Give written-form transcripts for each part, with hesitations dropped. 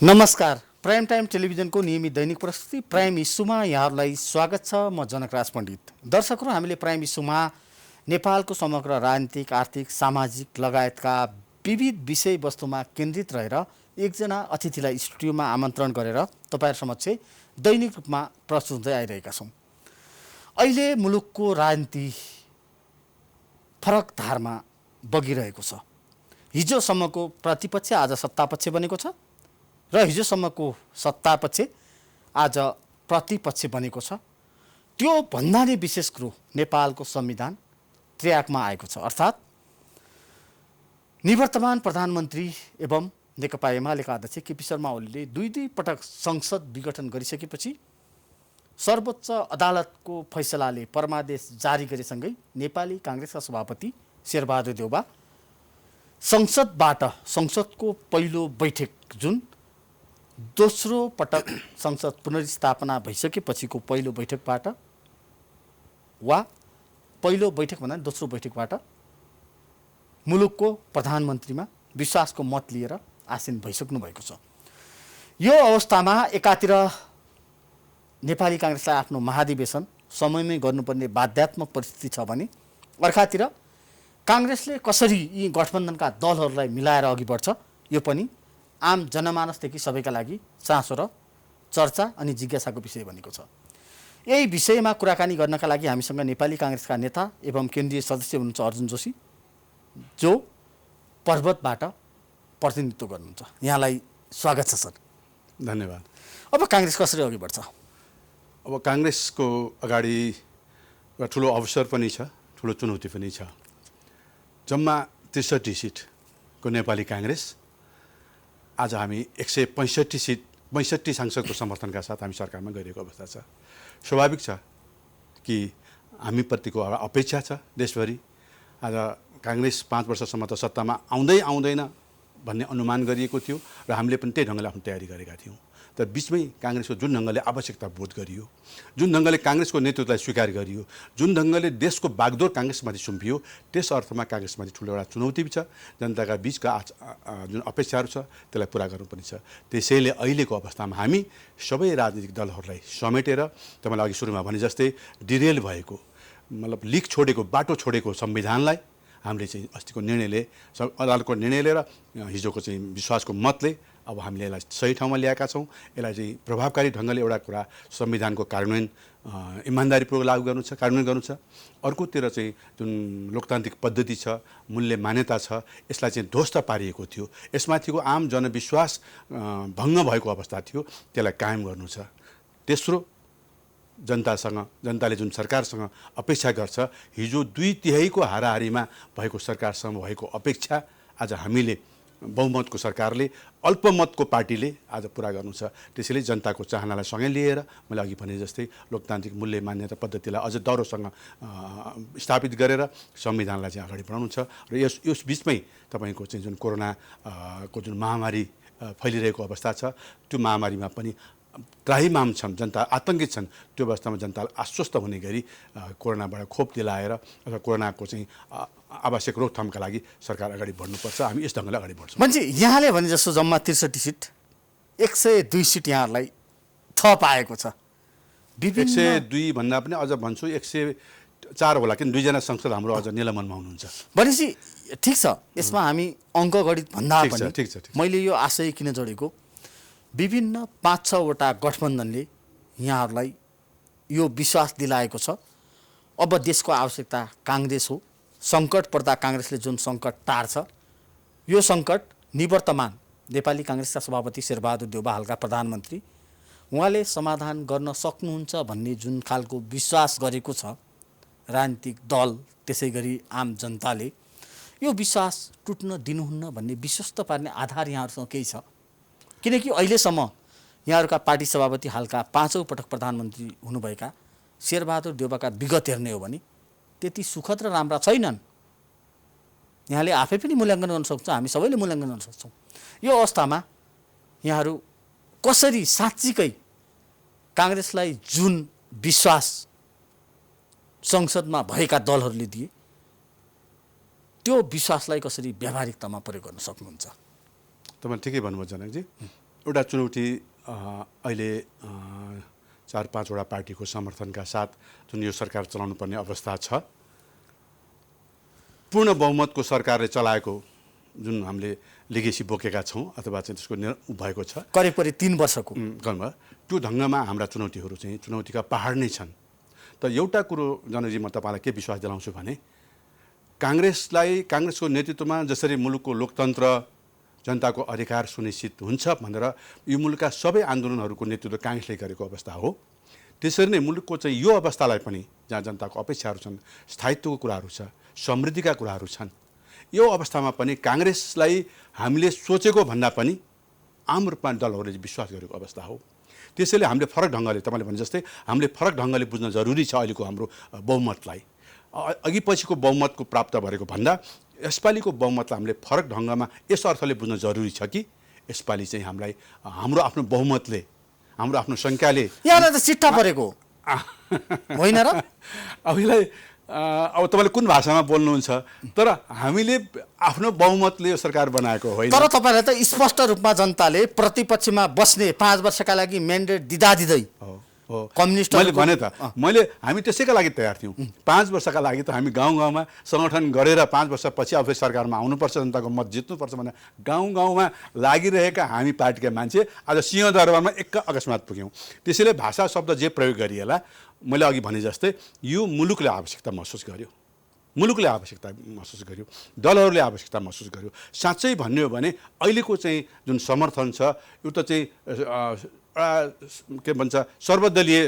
नमस्कार। Prime time टेलिभिजनको नियमित दैनिक प्रस्तुति प्राइम इस्युमा यहाँहरूलाई स्वागत छ। म जनकराज पण्डित। दर्शकहरू, हामीले प्राइम इस्युमा नेपालको समग्र राजनीतिक, आर्थिक, सामाजिक लगायतका विविध विषयवस्तुमा केन्द्रित रहेर एकजना अतिथिलाई स्टुडियोमा आमन्त्रण गरेर तपाईहरु समक्ष दैनिक रूपमा प्रस्तुत हुँदै आइरहेका छौँ। अहिले मुलुकको राजनीति फरक धारमा बगिरहेको छ। हिजोसम्मको प्रतिपक्ष आज सत्तापक्ष बनेको छ र हिजोसम्मको सत्तापक्ष आज प्रतिपक्ष बनेको छ। त्यो भन्दा नि विशेष कुरो नेपालको संविधान ट्र्याकमा आएको छ। अर्थात् निवर्तमान प्रधानमन्त्री एवं नेकपा एमालेका अध्यक्ष केपी शर्मा ओलीले दुई पटक संसद विघटन गरिसकेपछि सर्वोच्च अदालतको फैसलाले परमादेश जारी गरेसँगै नेपाली काङ्ग्रेसका सभापति शेरबहादुर देउबा संसदको पहिलो बैठक जुन दोस्रो पटक संसद पुनर्स्थापना भइसकेपछिको पहिलो बैठकबाट वा पहिलो बैठक भन्दा दोस्रो बैठकबाट मुलुकको प्रधानमन्त्रीमा विश्वासको मत लिएर आसीन भइसक्नु भएको छ। यो अवस्थामा एकातिर नेपाली काङ्ग्रेसलाई आफ्नो महाधिवेशन समयमै गर्नुपर्ने बाध्यात्मक परिस्थिति छ भने अर्कातिर काङ्ग्रेसले कसरी यी गठबन्धनका दलहरूलाई मिलाएर अघि बढ्छ यो पनि आम जनमानसदेखि सबैका लागि चासो र चर्चा अनि जिज्ञासाको विषय बनेको छ। यही विषयमा कुराकानी गर्नका लागि हामीसँग नेपाली काङ्ग्रेसका नेता एवं केन्द्रीय सदस्य हुनुहुन्छ अर्जुन जोशी, जो पर्वतबाट प्रतिनिधित्व गर्नुहुन्छ। यहाँलाई स्वागत छ सर। धन्यवाद। अब काङ्ग्रेस कसरी अघि बढ्छ? अब काङ्ग्रेसको अगाडि एउटा ठुलो अवसर पनि छ, ठुलो चुनौती पनि छ। जम्मा 63 सिटको नेपाली काङ्ग्रेस आज हामी 165 सांसदको समर्थनका साथ हामी सरकारमा गइरहेको अवस्था छ। स्वाभाविक छ कि हामीप्रतिको अपेक्षा छ देशभरि। आज काङ्ग्रेस 5 वर्षसम्म त सत्तामा आउँदैन भन्ने अनुमान गरिएको थियो र हामीले पनि त्यही ढङ्गले आफ्नो तयारी गरेका थियौँ। तर बिचमै काङ्ग्रेसको जुन ढङ्गले आवश्यकता बोध गरियो, जुन ढङ्गले काङ्ग्रेसको नेतृत्वलाई स्वीकार गरियो, जुन ढङ्गले देशको बागडोर काङ्ग्रेसमाथि सुम्पियो, त्यस अर्थमा काङ्ग्रेसमाथि ठुलो एउटा चुनौती छ। जनताका बिचका जुन अपेक्षाहरू छ त्यसलाई पुरा गर्नुपर्ने छ। त्यसैले अहिलेको अवस्थामा हामी सबै राजनीतिक दलहरूलाई समेटेर तपाईँलाई अघि सुरुमा भने जस्तै डिरेल भएको मतलब लिक छोडेको बाटो छोडेको संविधानलाई हामीले चाहिँ अस्तिको निर्णयले अदालतको निर्णय लिएर हिजोको चाहिँ विश्वासको मतले अब हामीले यसलाई सही ठाउँमा ल्याएका छौँ। यसलाई चाहिँ प्रभावकारी ढङ्गले एउटा कुरा संविधानको कार्यान्वयन इमान्दारीपूर्वक लागू गर्नु छ, कार्यान्वयन गर्नु छ। अर्कोतिर चाहिँ जुन लोकतान्त्रिक पद्धति छ, मूल्य मान्यता छ, यसलाई चाहिँ ध्वस्त पारिएको थियो। यसमाथिको आम जनविश्वास भङ्ग भएको अवस्था थियो, त्यसलाई कायम गर्नु छ। तेस्रो, जनताले जुन सरकारसँग अपेक्षा गर्छ, हिजो 2/3 हाराहारीमा भएको सरकारसँग भएको अपेक्षा आज हामीले बहुमतको सरकारले अल्पमतको पार्टीले आज पुरा गर्नु छ। त्यसैले जनताको चाहनालाई सँगै लिएर मैले अघि भने जस्तै लोकतान्त्रिक मूल्य मान्यता पद्धतिलाई अझ दह्रोसँग स्थापित गरेर संविधानलाई चाहिँ अगाडि बढाउनु छ। र यस बिचमै तपाईँको चाहिँ जुन कोरोनाको जुन महामारी फैलिरहेको अवस्था छ, त्यो महामारीमा पनि त्राहिमाम छन्, जनता आतङ्कित छन्। त्यो अवस्थामा जनतालाई आश्वस्त हुने गरी कोरोनाबाट खोप दिलाएर अथवा कोरोनाको चाहिँ आवश्यक रोकथामका लागि सरकार अगाडि बढ्नुपर्छ। हामी यस ढङ्गले अगाडि बढ्छौँ। मान्छे यहाँले भने जस्तो जम्मा 63 सिट, 102 सिट यहाँहरूलाई थप आएको छ। 102 भन्दा पनि अझ भन्छु 104 होला, किन 2 जना संसद हाम्रो अझ निलम्बनमा हुनुहुन्छ। भनेपछि ठिक छ, यसमा हामी अङ्कगणित भन्दा पनि ठिक छ। मैले यो आशय किन जोडेको, विभिन्न 5-6 वटा गठबन्धनले यहाँहरूलाई यो विश्वास दिलाएको छ अब देशको आवश्यकता काङ्ग्रेस हो। सङ्कट पर्दा काङ्ग्रेसले जुन सङ्कट टार्छ, यो सङ्कट निवर्तमान नेपाली काङ्ग्रेसका सभापति शेरबहादुर देउबा, हालका प्रधानमन्त्री, उहाँले समाधान गर्न सक्नुहुन्छ भन्ने जुन खालको विश्वास गरेको छ राजनीतिक दल, त्यसै गरी आम जनताले, यो विश्वास टुट्न दिनुहुन्न भन्ने विश्वस्त पार्ने आधार यहाँहरूसँग केही छ? किनकि अहिलेसम्म यहाँहरूका पार्टी सभापति, हालका 5औं पटक प्रधानमन्त्री हुनुभएका शेरबहादुर देउबाका विगत हेर्ने हो भने त्यति सुखद र राम्रा छैनन्। यहाँले आफै पनि मूल्याङ्कन गर्न सक्छ, हामी सबैले मूल्याङ्कन गर्न सक्छौँ। यो अवस्थामा यहाँहरू कसरी साँच्चीकै काङ्ग्रेसलाई जुन विश्वास संसदमा भएका दलहरूले दिए त्यो विश्वासलाई कसरी व्यावहारिकतामा प्रयोग गर्न सक्नुहुन्छ? तपाईले ठिकै भन्नुभयो जनकजी। एउटा चुनौती अहिले 4-5वटा पार्टीको समर्थनका साथ जुन यो सरकार चलाउनु पर्ने अवस्था छ, पूर्ण बहुमतको सरकारले चलाएको जुन हामीले लिगेसी बोकेका छौँ अथवा चाहिँ त्यसको भएको छ करिब 3 वर्षको गर्नुभयो, त्यो ढङ्गमा हाम्रा चुनौतीहरू चाहिँ चुनौतीका पहाड नै छन्। त एउटा कुरो जनकजी म तपाईँलाई के विश्वास दिलाउँछु भने काङ्ग्रेसको नेतृत्वमा जसरी मुलुकको लोकतन्त्र जनताको अधिकार सुनिश्चित हुन्छ भनेर यो मुलुकका सबै आन्दोलनहरूको नेतृत्व काङ्ग्रेसले गरेको अवस्था हो, त्यसरी नै मुलुकको चाहिँ यो अवस्थालाई पनि जहाँ जनताको अपेक्षाहरू छन्, स्थायित्वको कुराहरू छ, समृद्धिका कुराहरू छन्, यो अवस्थामा पनि काङ्ग्रेसलाई हामीले सोचेको भन्दा पनि आम रूपमा दलहरूले विश्वास गरेको अवस्था हो। त्यसैले हामीले फरक ढङ्गले तपाईँले भने जस्तै हामीले फरक ढङ्गले बुझ्न जरुरी छ अहिलेको हाम्रो बहुमतलाई। अघि पछिको बहुमतको प्राप्त गरेको भन्दा यसपालिको बहुमतलाई हामीले फरक ढङ्गमा यस अर्थले बुझ्न जरुरी छ कि यसपालि चाहिँ हामीलाई हाम्रो आफ्नो बहुमतले, हाम्रो आफ्नो सङ्ख्याले यहाँलाई त चिट्ठा परेको होइन र? अहिलेलाई अब तपाईँले कुन भाषामा बोल्नुहुन्छ, तर हामीले आफ्नो बहुमतले यो सरकार बनाएको होइन। तर तपाईँलाई त स्पष्ट रूपमा जनताले प्रतिपक्षमा बस्ने 5 वर्षका लागि म्यान्डेट दिँदै कम्युनिस्ट मैले हामी त्यसैका लागि तयार थियौँ। 5 वर्षका लागि त हामी गाउँ गाउँमा सङ्गठन गरेर 5 वर्षपछि अब सरकारमा आउनुपर्छ, जनताको मत जित्नुपर्छ भनेर गाउँ गाउँमा लागिरहेका हामी पार्टीका मान्छे आज सिंहदरबारमा अकस्मात पुग्यौँ। त्यसैले भाषा शब्द जे प्रयोग गरिएला, मैले अघि भने जस्तै यो मुलुकले आवश्यकता महसुस गर्यो, मुलुकले आवश्यकता महसुस गर्यो, दलहरूले आवश्यकता महसुस गर्यो। साँच्चै भन्ने हो भने अहिलेको चाहिँ जुन समर्थन छ यो त चाहिँ के भन्छ सर्वदलीय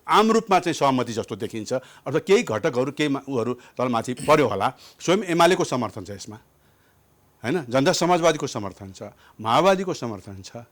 आम रूपमा चाहिँ सहमति जस्तो देखिन्छ, अथवा केही घटकहरू केही उहरू दलमाथि पर्यो होला। स्वयं एमालेको समर्थन छ यसमा होइन, जनता समाजवादीको समर्थन छ, माओवादीको समर्थन छ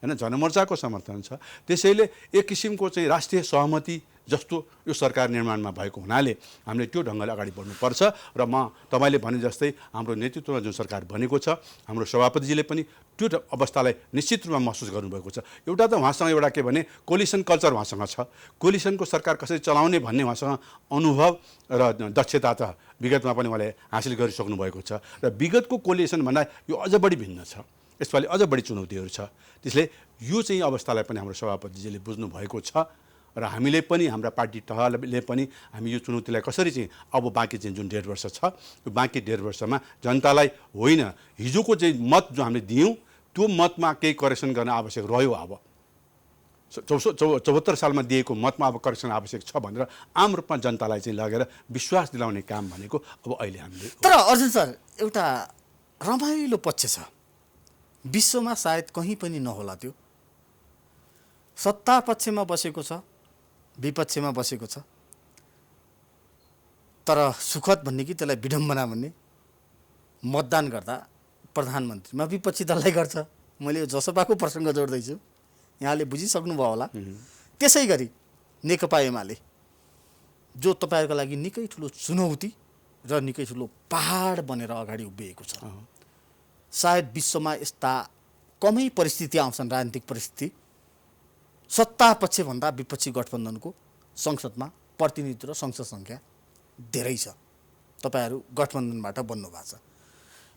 होइन, जनमोर्चाको समर्थन छ। त्यसैले एक किसिमको चाहिँ राष्ट्रिय सहमति जस्तो यो सरकार निर्माणमा भएको हुनाले हामीले त्यो ढङ्गले अगाडि बढ्नुपर्छ। र म तपाईँले भने जस्तै हाम्रो नेतृत्वमा जुन सरकार बनेको छ, हाम्रो सभापतिजीले पनि त्यो अवस्थालाई निश्चित रूपमा महसुस गर्नुभएको छ। एउटा त उहाँसँग एउटा के भने कोलिसन कल्चर उहाँसँग छ, कोलिसनको सरकार कसरी चलाउने भन्ने उहाँसँग अनुभव र दक्षता त विगतमा पनि उहाँले हासिल गरिसक्नु भएको छ। र विगतको कोलिसन भन्दा यो अझ बढी भिन्न छ, यसपालि अझ बढी चुनौतीहरू छ। त्यसले यो चाहिँ अवस्थालाई पनि हाम्रो सभापतिजीले बुझ्नु भएको छ र हामीले पनि हाम्रा पार्टी तहले पनि हामी यो चुनौतीलाई कसरी चाहिँ अब बाँकी चाहिँ जुन 1.5 वर्ष छ यो बाँकी 1.5 वर्षमा जनतालाई होइन हिजोको चाहिँ मत जो हामीले दियौँ त्यो मतमा केही करेक्सन गर्न आवश्यक रह्यो। अब 74 सालमा दिएको मतमा अब करेक्सन आवश्यक छ भनेर आम रूपमा जनतालाई चाहिँ लगेर विश्वास दिलाउने काम भनेको अब अहिले हामीले। तर अर्जुन सर, एउटा रमाइलो पक्ष छ, विश्वमा सायद कहीँ पनि नहोला, त्यो सत्ता पक्षमा बसेको छ, विपक्षमा बसेको छ, तर सुखद भन्ने कि त्यसलाई विडम्बना भन्ने, मतदान गर्दा प्रधानमन्त्रीमा विपक्षी दललाई गर्छ। मैले यो जसपाको प्रसङ्ग जोड्दैछु, यहाँले बुझिसक्नुभयो होला। त्यसै गरी नेकपा एमाले जो तपाईँहरूको लागि निकै ठुलो चुनौती र निकै ठुलो पहाड बनेर अगाडि उभिएको छ, सायद विश्वमा यस्ता कमै परिस्थिति आउँछन्, राजनीतिक परिस्थिति, सत्ता पक्षभन्दा विपक्षी गठबन्धनको संसदमा प्रतिनिधित्व र संसद सङ्ख्या धेरै छ, तपाईँहरू गठबन्धनबाट बन्नु भएको छ।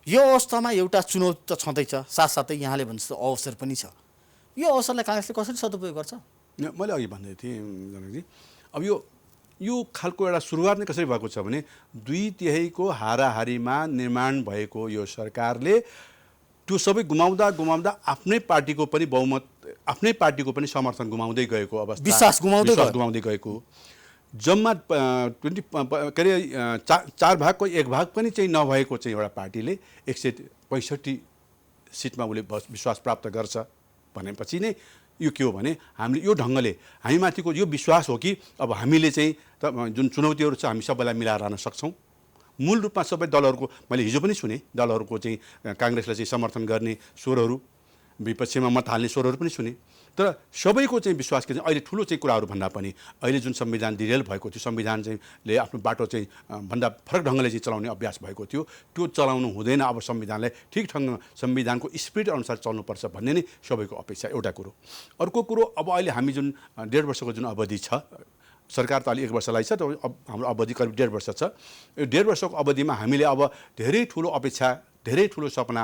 यो अवस्थामा एउटा चुनौती त छँदैछ, साथसाथै यहाँले भने जस्तो अवसर पनि छ। यो अवसरलाई काङ्ग्रेसले कसरी सदुपयोग गर्छ? मैले अघि भन्दै थिएँ जनकजी, अब यो खालको एउटा सुरुवात नै कसरी भएको छ भने 2/3 हाराहारीमा निर्माण भएको यो सरकारले त्यो सबै गुमाउँदा आफ्नै पार्टीको पनि बहुमत, आफ्नै पार्टीको पनि समर्थन गुमाउँदै गएको अवस्था, विश्वास गुमाउँदै गएको। जम्मा 4 भागको 1 भाग पनि चाहिँ नभएको चाहिँ एउटा पार्टीले 165 सिटमा उसले विश्वास प्राप्त गर्छ भनेपछि नै यो के हो भने हामीले यो ढङ्गले हामीमाथिको यो विश्वास हो कि अब हामीले चाहिँ जुन चुनौतीहरू छ हामी सबैलाई मिलाएर लान सक्छौँ। मूल रूपमा सबै दलहरूको मैले हिजो पनि सुने, दलहरूको चाहिँ काङ्ग्रेसलाई चाहिँ समर्थन गर्ने स्वरहरू, विपक्षमा मत हाल्ने स्वरहरू पनि सुने। तर सबैको चाहिँ विश्वास के चाहिँ अहिले ठुलो चाहिँ कुराहरू भन्दा पनि अहिले जुन संविधान डिरेल भएको थियो, संविधान चाहिँ ले आफ्नो बाटो चाहिँ भन्दा फरक ढङ्गले चाहिँ चलाउने अभ्यास भएको थियो, त्यो चलाउनु हुँदैन। अब संविधानलाई ठिक ढङ्ग संविधानको स्पिरिट अनुसार चल्नुपर्छ भन्ने नै सबैको अपेक्षा एउटा कुरो। अर्को कुरो, अब अहिले हामी जुन 1.5 वर्षको जुन अवधि छ, सरकार त अलि 1 वर्षलाई छ, तर हाम्रो अवधि करिब 1.5 वर्ष छ। यो 1.5 वर्षको अवधिमा हामीले अब धेरै ठुलो अपेक्षा, धेरै ठुलो सपना,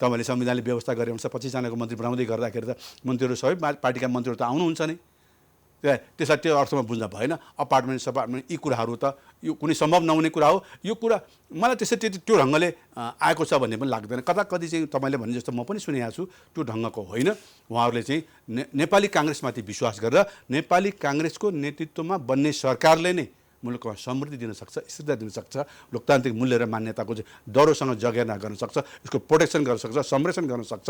तपाईँले संविधानले व्यवस्था गरे अनुसार 25 जनाको मन्त्री बनाउँदै गर्दाखेरि त मन्त्रीहरू सबै पार्टीका मन्त्रीहरू त आउनुहुन्छ नै। त्यसलाई त्यो अर्थमा बुझ्न भएन। अपार्टमेन्ट सपार्टमेन्ट यी कुराहरू त यो कुनै सम्भव नहुने कुरा हो। यो कुरा मलाई त्यसरी त्यो ढङ्गले आएको छ भन्ने पनि लाग्दैन। कता कति चाहिँ तपाईँले भने जस्तो म पनि सुनेको छु त्यो ढङ्गको होइन। उहाँहरूले चाहिँ नेपाली काङ्ग्रेसमाथि विश्वास गरेर नेपाली काङ्ग्रेसको नेतृत्वमा बन्ने सरकारले नै मुलुकमा समृद्धि दिन सक्छ, स्थिरता दिन सक्छ, लोकतान्त्रिक मूल्य र मान्यताको चाहिँ दह्रोसँग जगेर्ना गर्न सक्छ, यसको प्रोटेक्सन गर्न सक्छ, संरक्षण गर्न सक्छ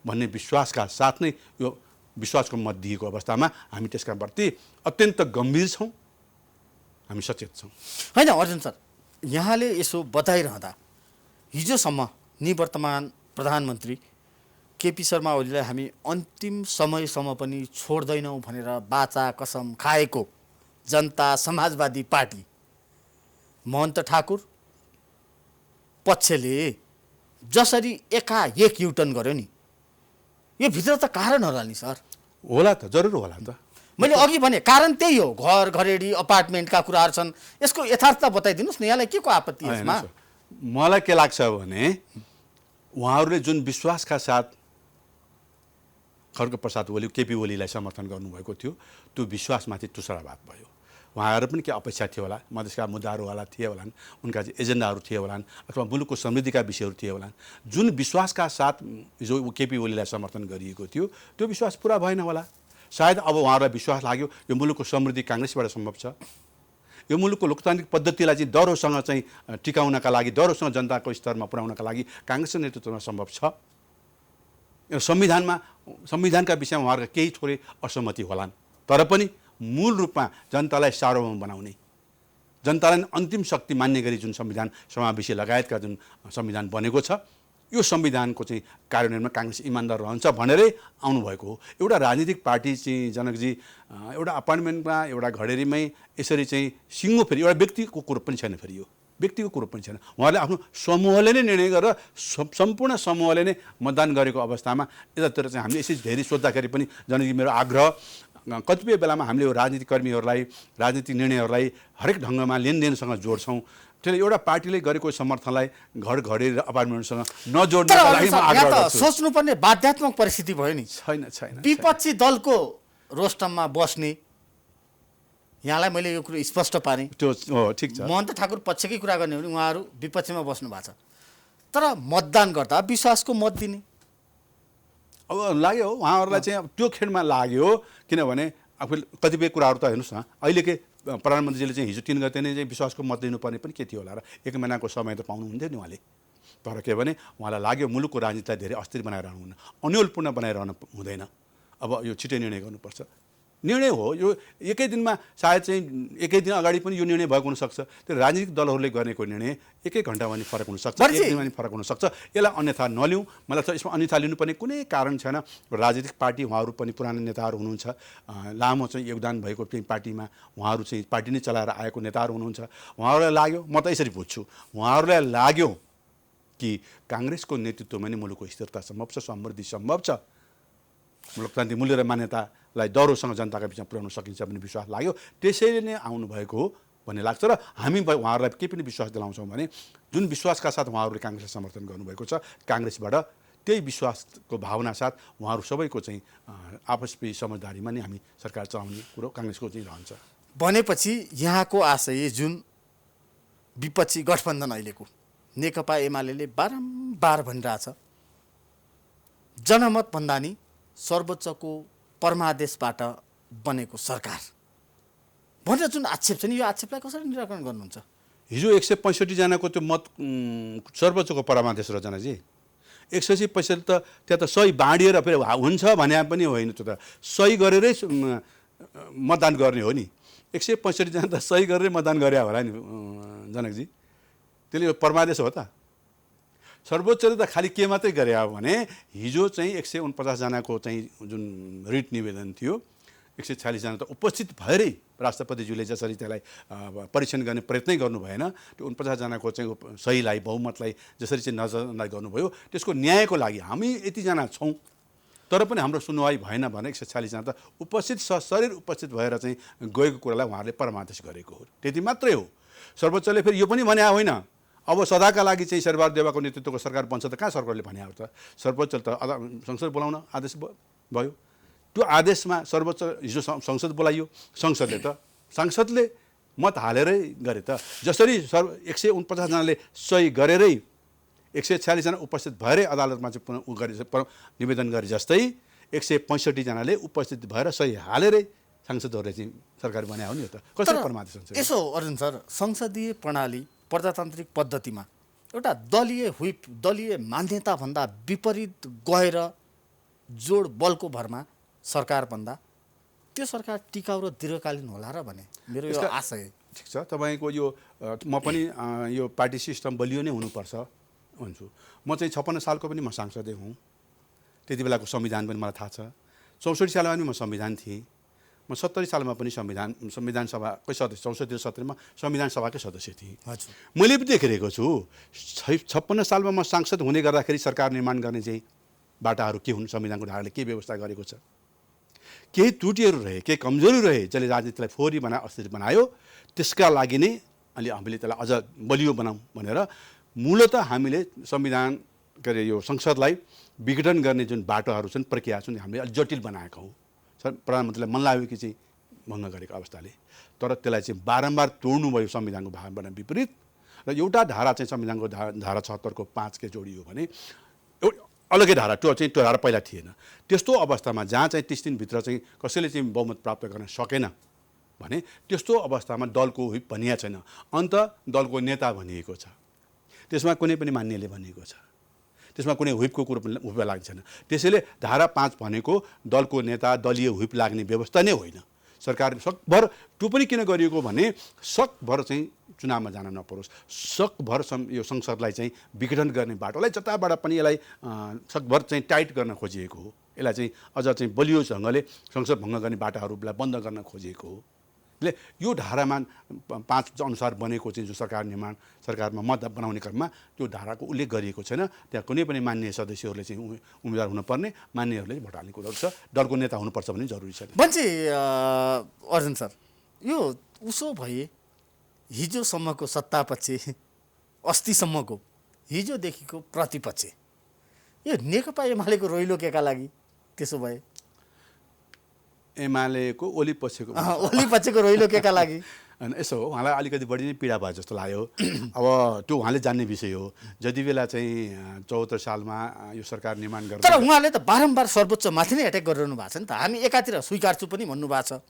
भन्ने विश्वासका साथ नै यो विश्वासको मत दिएको अवस्थामा हामी त्यसका प्रति अत्यन्त गम्भीर छौँ, हामी सचेत छौँ। होइन अर्जुन सर, यहाँले यसो बताइरहँदा हिजोसम्म निवर्तमान प्रधानमन्त्री केपी शर्मा ओलीलाई हामी अन्तिम समयसम्म पनि छोड्दैनौँ भनेर बाचा कसम खाएको जनता समाजवादी पार्टी महन्त ठाकुर पक्षले जसरी एकाएक युटर्न गर्यो नि, यो भित्र त कारण होला नि सर। होला त, जरुर होला त। मैले अघि भने कारण त्यही हो, घर घरेडी अपार्टमेन्टका कुराहरू छन्। यसको यथार्थता बताइदिनुहोस् न, यहाँलाई के को आपत्ति यसमा? मलाई के लाग्छ भने उहाँहरूले जुन विश्वासका साथ खड्गप्रसाद ओली केपी ओलीलाई समर्थन गर्नुभएको थियो त्यो विश्वासमाथि तुषाराघात भयो। उहाँहरू पनि के अपेक्षा थियो होला, मधेसका मुद्दाहरू होला थिए होलान्, उनका चाहिँ एजेन्डाहरू थिए होलान्, अथवा मुलुकको समृद्धिका विषयहरू थिए होलान्। जुन विश्वासका साथ जो केपी ओलीलाई समर्थन गरिएको थियो त्यो विश्वास पुरा भएन होला। सायद अब उहाँहरूलाई विश्वास लाग्यो यो मुलुकको समृद्धि काङ्ग्रेसबाट सम्भव छ, यो मुलुकको लोकतान्त्रिक पद्धतिलाई चाहिँ दह्रोसँग चाहिँ टिकाउनका लागि, दह्रोसँग जनताको स्तरमा पुर्याउनका लागि काङ्ग्रेसको नेतृत्वमा सम्भव छ। संविधानका विषयमा उहाँहरूको केही थोरै असहमति होलान्, तर पनि मूल रूपमा जनतालाई सार्वभौम बनाउने, जनतालाई अन्तिम शक्ति मान्ने गरी जुन संविधान समावेशी लगायतका जुन संविधान बनेको छ यो संविधानको चाहिँ कार्यान्वयनमा काङ्ग्रेस इमान्दार रहन्छ भनेरै आउनुभएको हो। एउटा राजनीतिक पार्टी चाहिँ जनकजी एउटा अपार्टमेन्टमा एउटा घडेरीमै यसरी चाहिँ सिङ्गो फेरि एउटा व्यक्तिको कुरो पनि छैन, फेरि यो व्यक्तिको कुरो पनि छैन। उहाँहरूले आफ्नो समूहले नै निर्णय गरेर सम्पूर्ण समूहले नै मतदान गरेको अवस्थामा यतातिर चाहिँ हामीले यसरी धेरै सोद्धाखेरि पनि जनकजी मेरो आग्रह कतिपय बेलामा हामीले यो राजनीतिक कर्मीहरूलाई राजनीतिक निर्णयहरूलाई हरेक ढङ्गमा लेनदेनसँग जोड्छौँ। त्यसले एउटा पार्टीले गरेको समर्थनलाई घर घडेरी र अपार्टमेन्टसँग नजोड्नका लागि म आग्रह गर्छु। सोच्नुपर्ने बाध्यात्मक परिस्थिति भयो नि। छैन विपक्षी दलको रोस्टममा बस्ने, यहाँलाई मैले यो कुरो स्पष्ट पारेँ। त्यो ठिक छ, महन्त ठाकुर पक्षकै कुरा गर्ने हो भने उहाँहरू विपक्षमा बस्नु भएको छ, तर मतदान गर्दा विश्वासको मत दिने अब लाग्यो उहाँहरूलाई चाहिँ त्यो खेडमा लाग्यो। किनभने आफूले कतिपय कुराहरू त हेर्नुहोस् न, अहिलेकै प्रधानमन्त्रीले चाहिँ हिजो 3 गते नै चाहिँ विश्वासको मत दिनुपर्ने पनि के थियो होला र 1 महिनाको समय त पाउनुहुन्थ्यो नि उहाँले। तर के भने उहाँलाई लाग्यो मुलुकको राजनीतिलाई धेरै अस्थिर बनाइरहनु हुन्न, अन्यलपूर्ण बनाइरहनु हुँदैन, अब यो छिटै निर्णय गर्नुपर्छ। निर्णय हो यो एकै दिनमा, सायद चाहिँ एकै दिन अगाडि पनि यो निर्णय भएको हुनसक्छ। त्यो राजनीतिक दलहरूले गरेको निर्णय एकै घन्टामा नि फरक हुनसक्छ, एक दिनमा नि फरक हुनसक्छ। यसलाई अन्यथा नलिउँ। मलाई त यसमा अन्यथा लिनुपर्ने कुनै कारण छैन। राजनीतिक पार्टी उहाँहरू पनि पुरानो नेताहरू हुनुहुन्छ, लामो चाहिँ योगदान भएको चाहिँ पार्टीमा उहाँहरू चाहिँ पार्टी नै चलाएर आएको नेताहरू हुनुहुन्छ। उहाँहरूलाई लाग्यो, म त यसरी बुझ्छु, उहाँहरूलाई लाग्यो कि काङ्ग्रेसको नेतृत्वमा नै मुलुकको स्थिरता सम्भव छ, समृद्धि सम्भव छ, लोकतान्त्रिक मूल्य र मान्यतालाई दह्रोसँग जनताका बिचमा पुर्याउन सकिन्छ भन्ने विश्वास लाग्यो। त्यसैले नै आउनुभएको हो भन्ने लाग्छ। र हामी उहाँहरूलाई के पनि विश्वास दिलाउँछौँ भने जुन विश्वासका साथ उहाँहरूले काङ्ग्रेसलाई समर्थन गर्नुभएको छ, काङ्ग्रेसबाट त्यही विश्वासको भावना साथ उहाँहरू सबैको चाहिँ आपसी समझदारीमा नै हामी सरकार चलाउने कुरो काङ्ग्रेसको चाहिँ रहन्छ। भनेपछि यहाँको आशय जुन विपक्षी गठबन्धन अहिलेको नेकपा एमाले बारम्बार भनिरहेछ, जनमत भन्दा नि सर्वोच्चको परमादेशबाट बनेको सरकार भनेर जुन आक्षेप छ नि, यो आक्षेपलाई कसरी निराकरण गर्नुहुन्छ? हिजो 165 जनाको त्यो मत सर्वोच्चको परमादेश र जनकजी 165 त त्यहाँ त सही बाँडिएर फेरि हुन्छ भने पनि होइन, त्यो त सही गरेरै मतदान गर्ने हो नि। 165 जना त सही गरेरै मतदान गरे होला नि जनकजी, त्यसले परमादेश हो त। सर्वोच्चले त खालि के मात्रै गरे हो भने हिजो चाहिँ 149 जनाको चाहिँ जुन रिट निवेदन थियो 146 जना त उपस्थित भएरै राष्ट्रपतिज्यूले जसरी त्यसलाई परीक्षण गर्ने प्रयत्नै गर्नु भएन, त्यो 49 जनाको चाहिँ सहीलाई बहुमतलाई जसरी चाहिँ नजरअन्दाज गर्नुभयो, त्यसको न्यायको लागि हामी यतिजना छौँ तर पनि हाम्रो सुनवाई भएन भने 146 जना त उपस्थित सशरीर उपस्थित भएर चाहिँ गएको कुरालाई उहाँहरूले परमादेश गरेको हो, त्यति मात्रै हो। सर्वोच्चले फेरि यो पनि भने होइन अब सदाका लागि चाहिँ शेरबहादुर देउवाको नेतृत्वको सरकार बन्छ त कहाँ सरकारले भने त सर्वोच्च त संसद बोलाउन आदेश भयो। त्यो आदेशमा सर्वोच्च हिजो संसद बोलाइयो, सांसदले मत हालेरै गरे त। जसरी 149 जनाले सही गरेरै 146 जना उपस्थित भएरै अदालतमा चाहिँ निवेदन गरे जस्तै 165 जनाले उपस्थित भएर सही हालेरै सांसदहरूले चाहिँ सरकार बनायो नि त। कसरी परमादेश संसद? यसो अर्जुन सर, संसदीय प्रणाली प्रजातान्त्रिक पद्धतिमा एउटा दलीय व्हिप, दलीय मान्यताभन्दा विपरीत गएर जोड बलको भरमा सरकार बन्दा त्यो सरकार टिकाउ र दीर्घकालीन होला र भने मेरो यो आशय। ठिक छ, तपाईँको यो म पनि यो पार्टी सिस्टम बलियो नै हुनुपर्छ भन्छु। म चाहिँ 56 सालको पनि म सांसदै हुँ। त्यति बेलाको संविधान पनि मलाई थाहा छ। 64 सालमा पनि म संविधान थिएँ। म 70 सालमा पनि संविधान सभाकै सदस्य, 64 र 70मा संविधान सभाकै सदस्य थिएँ। मैले पनि देखिरहेको छु 56 सालमा म सांसद हुने गर्दाखेरि सरकार निर्माण गर्ने चाहिँ बाटाहरू के हुन्, संविधानको धाराले के व्यवस्था गरेको छ, केही त्रुटिहरू रहे, केही कमजोरी रहे जसले राजनीतिलाई फोहोरी अस्थिर बनायो। त्यसका लागि नै अहिले हामीले त्यसलाई अझ बलियो बनाऊँ भनेर मूलतः हामीले संविधान के अरे यो संसदलाई विघटन गर्ने जुन बाटोहरू छन्, प्रक्रिया छन्, हामीले अलिक जटिल बनाएका हौँ। प्रधानमन्त्रीलाई मन लाग्यो कि चाहिँ भङ्ग गरेको अवस्थाले, तर त्यसलाई चाहिँ बारम्बार तोड्नुभयो संविधानको भावना विपरीत। र एउटा धारा चाहिँ संविधानको धारा 76 को 5 के जोडियो भने अलग्गै धारा, त्यो धारा पहिला थिएन। त्यस्तो अवस्थामा जहाँ चाहिँ 30 दिनभित्र चाहिँ कसैले चाहिँ बहुमत प्राप्त गर्न सकेन भने त्यस्तो अवस्थामा दलको व्हिप भनिएको छैन, अन्त दलको नेता भनिएको छ। त्यसमा कुनै पनि मान्यले भनिएको छ, त्यसमा कुनै व्हिपको कुरो पनि लाग्दैन। त्यसैले धारा 5 भनेको दलको नेता, दलीय व्हिप लाग्ने व्यवस्था नै होइन। सरकार सकभर त्यो पनि किन गरिएको भने सकभर चाहिँ चुनावमा जान नपरोस्, सकभर यो संसदलाई चाहिँ विघटन गर्ने बाटोलाई जताबाट पनि यसलाई सकभर चाहिँ टाइट गर्न खोजिएको हो। यसलाई चाहिँ अझ चाहिँ बलियो ढङ्गले संसद भङ्ग गर्ने बाटाहरूलाई बन्द गर्न खोजिएको हो। यो धारामा 5 अनुसार बनेको चाहिँ जो सरकारमा मत बनाउने क्रममा त्यो धाराको उल्लेख गरिएको छैन। त्यहाँ कुनै पनि मान्य सदस्यहरूले चाहिँ उम्मेदवार हुनुपर्ने, मान्यहरूले भोट हाल्ने कुरो छ। दलको नेता हुनुपर्छ भन्ने जरुरी छैन। बन्छी अर्जुन सर, यो उसो भए हिजोसम्मको सत्तापक्ष, अस्तिसम्मको हिजोदेखिको प्रतिपक्ष, यो नेकपा एमालेको रोइलो केका लागि त्यसो भए एमालेको ओली पछिको रोइलो केका लागि अनि यसो हो, उहाँलाई अलिकति बढी नै पीडा भयो जस्तो लाग्यो। अब त्यो उहाँले जान्ने विषय हो। जति बेला चाहिँ 74 सालमा यो सरकार निर्माण गर्दा, तर उहाँले त बारम्बार सर्वोच्चमाथि नै एट्याक गरिरहनु भएको छ नि त। हामी एकातिर स्वीकार्छु पनि भन्नुभएको छ,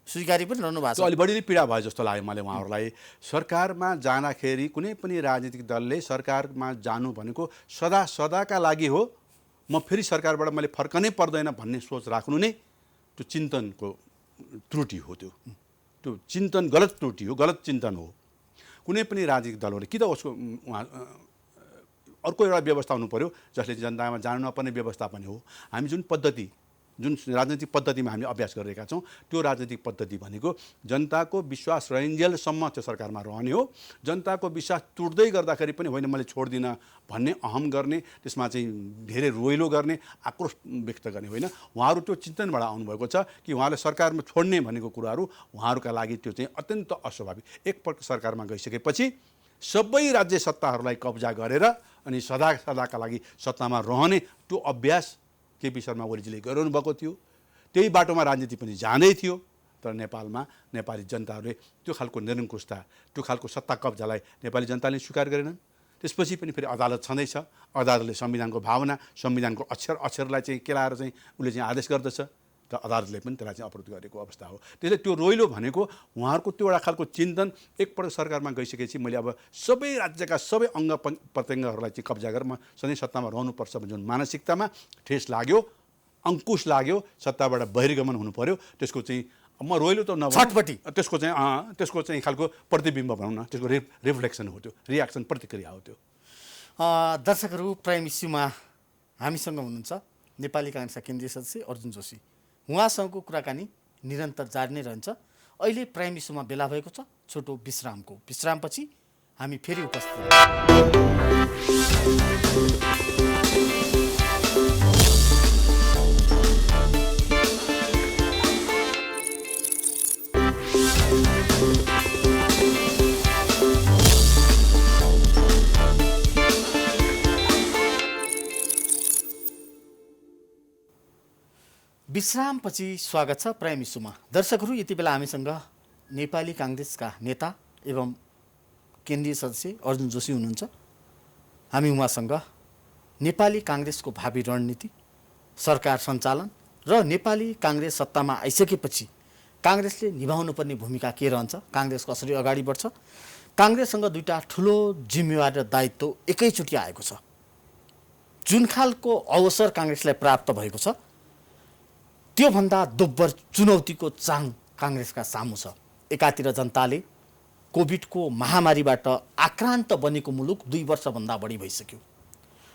स्वीकारी पनि रहनु भएको छ। अलि बढी नै पीडा भयो जस्तो लाग्यो मलाई उहाँहरूलाई। सरकारमा जाँदाखेरि कुनै पनि राजनीतिक दलले सरकारमा जानु भनेको सदाका लागि हो, म फेरि सरकारबाट मैले फर्कनै पर्दैन भन्ने सोच राख्नु नै त्यो चिन्तनको त्रुटि हो। त्यो चिन्तन गलत त्रुटि हो, गलत चिन्तन हो। कुनै पनि राजनीतिक दलहरूले कि त उसको अर्को एउटा व्यवस्था हुनु पर्यो जसले जनतामा जानु नपर्ने व्यवस्था पनि हो। हामी जुन राजनीतिक पद्धतिमा हामीले अभ्यास गरिरहेका छौँ त्यो राजनीतिक पद्धति भनेको जनताको विश्वास रहन्जेलसम्म त्यो सरकारमा रहने हो। जनताको विश्वास टुट्दै गर्दाखेरि पनि होइन मैले छोड्दिनँ भन्ने अहम गर्ने, त्यसमा चाहिँ धेरै रोइलो गर्ने, आक्रोश व्यक्त गर्ने होइन। उहाँहरू त्यो चिन्तनबाट आउनुभएको छ कि उहाँले सरकारमा छोड्ने भनेको कुराहरू उहाँहरूका लागि त्यो चाहिँ अत्यन्त अस्वाभाविक। एकपल्ट सरकारमा गइसकेपछि सबै राज्य सत्ताहरूलाई कब्जा गरेर अनि सदाका लागि सत्तामा रहने त्यो अभ्यास केपी शर्मा ओलीजीले गरिरहनु भएको थियो। त्यही बाटोमा राजनीति पनि जाँदै थियो। तर नेपालमा नेपाली जनताहरूले त्यो खालको निरङ्कुशता, त्यो खालको सत्ता कब्जालाई नेपाली जनताले स्वीकार गरेनन्। त्यसपछि पनि फेरि अदालत छँदैछ। अदालतले संविधानको भावना, संविधानको अक्षरलाई चाहिँ केलाएर चाहिँ उसले चाहिँ आदेश गर्दछ, त अदालतले पनि त्यसलाई चाहिँ अवरोध गरेको अवस्था हो। त्यसले त्यो रोइलो भनेको उहाँहरूको त्यो एउटा खालको चिन्तन। एकपल्ट सरकारमा गइसकेपछि मैले अब सबै राज्यका सबै अङ्ग प्रत्यङ्गहरूलाई चाहिँ कब्जा गरेर म सधैँ सत्तामा रहनुपर्छ भन्ने जुन मानसिकतामा ठेस लाग्यो, अङ्कुश लाग्यो, सत्ताबाट बहिर्गमन हुनु पर्यो। त्यसको चाहिँ म रोइलो त छटपट्टि, त्यसको चाहिँ खालको प्रतिबिम्ब भनौँ न, त्यसको रिफ्लेक्सन हो, त्यो रियाक्सन, प्रतिक्रिया हो त्यो। दर्शकहरू, प्राइम इस्युमा हामीसँग हुनुहुन्छ नेपाली काङ्ग्रेसका केन्द्रीय सदस्य अर्जुन जोशी। उहाँसँगको कुराकानी निरन्तर जारी नै रहन्छ। अहिले प्राइम इस्युमा बेला भएको छ छोटो विश्रामपछि हामी फेरि उपस्थित विश्रामपछि स्वागत छ प्राइम इस्युमा। दर्शकहरू, यति बेला हामीसँग नेपाली काङ्ग्रेसका नेता एवं केन्द्रीय सदस्य अर्जुन जोशी हुनुहुन्छ। हामी उहाँसँग नेपाली काङ्ग्रेसको भावी रणनीति, सरकार सञ्चालन र नेपाली काङ्ग्रेस सत्तामा आइसकेपछि काङ्ग्रेसले निभाउनुपर्ने भूमिका के रहन्छ, काङ्ग्रेस कसरी अगाडि बढ्छ, काङ्ग्रेससँग दुईटा ठुलो जिम्मेवारी र दायित्व एकैचोटि आएको छ। जुन खालको अवसर काङ्ग्रेसलाई प्राप्त भएको छ त्योभन्दा दोब्बर चुनौतीको चाङ काङ्ग्रेसका सामु छ। एकातिर जनताले कोभिडको महामारीबाट आक्रान्त बनेको मुलुक 2 वर्षभन्दा बढी भइसक्यो।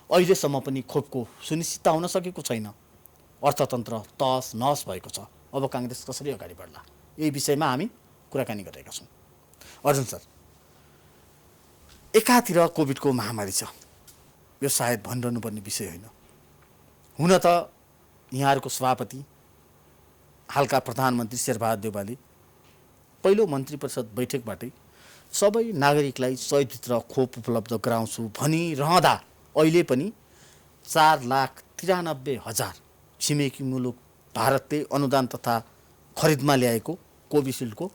अहिलेसम्म पनि खोपको सुनिश्चितता हुन सकेको छैन। अर्थतन्त्र तहस नहस भएको छ। अब काङ्ग्रेस कसरी अगाडि बढ्ला, यही विषयमा हामी कुराकानी गरेका छौँ। अर्जुन सर, एकातिर कोभिडको महामारी छ, यो सायद भनिरहनुपर्ने विषय होइन। हुन त यहाँहरूको सभापति हालका प्रधानमन्त्री शेरबहादुर देउवाले पहिलो मन्त्री परिषद बैठकबाटै सबै नागरिकलाई 100 भित्र खोप उपलब्ध गराउँछु भनिरहँदा अहिले पनि 4,93,000 छिमेकी मुलुक भारतले अनुदान तथा खरिदमा ल्याएको कोभिसिल्डको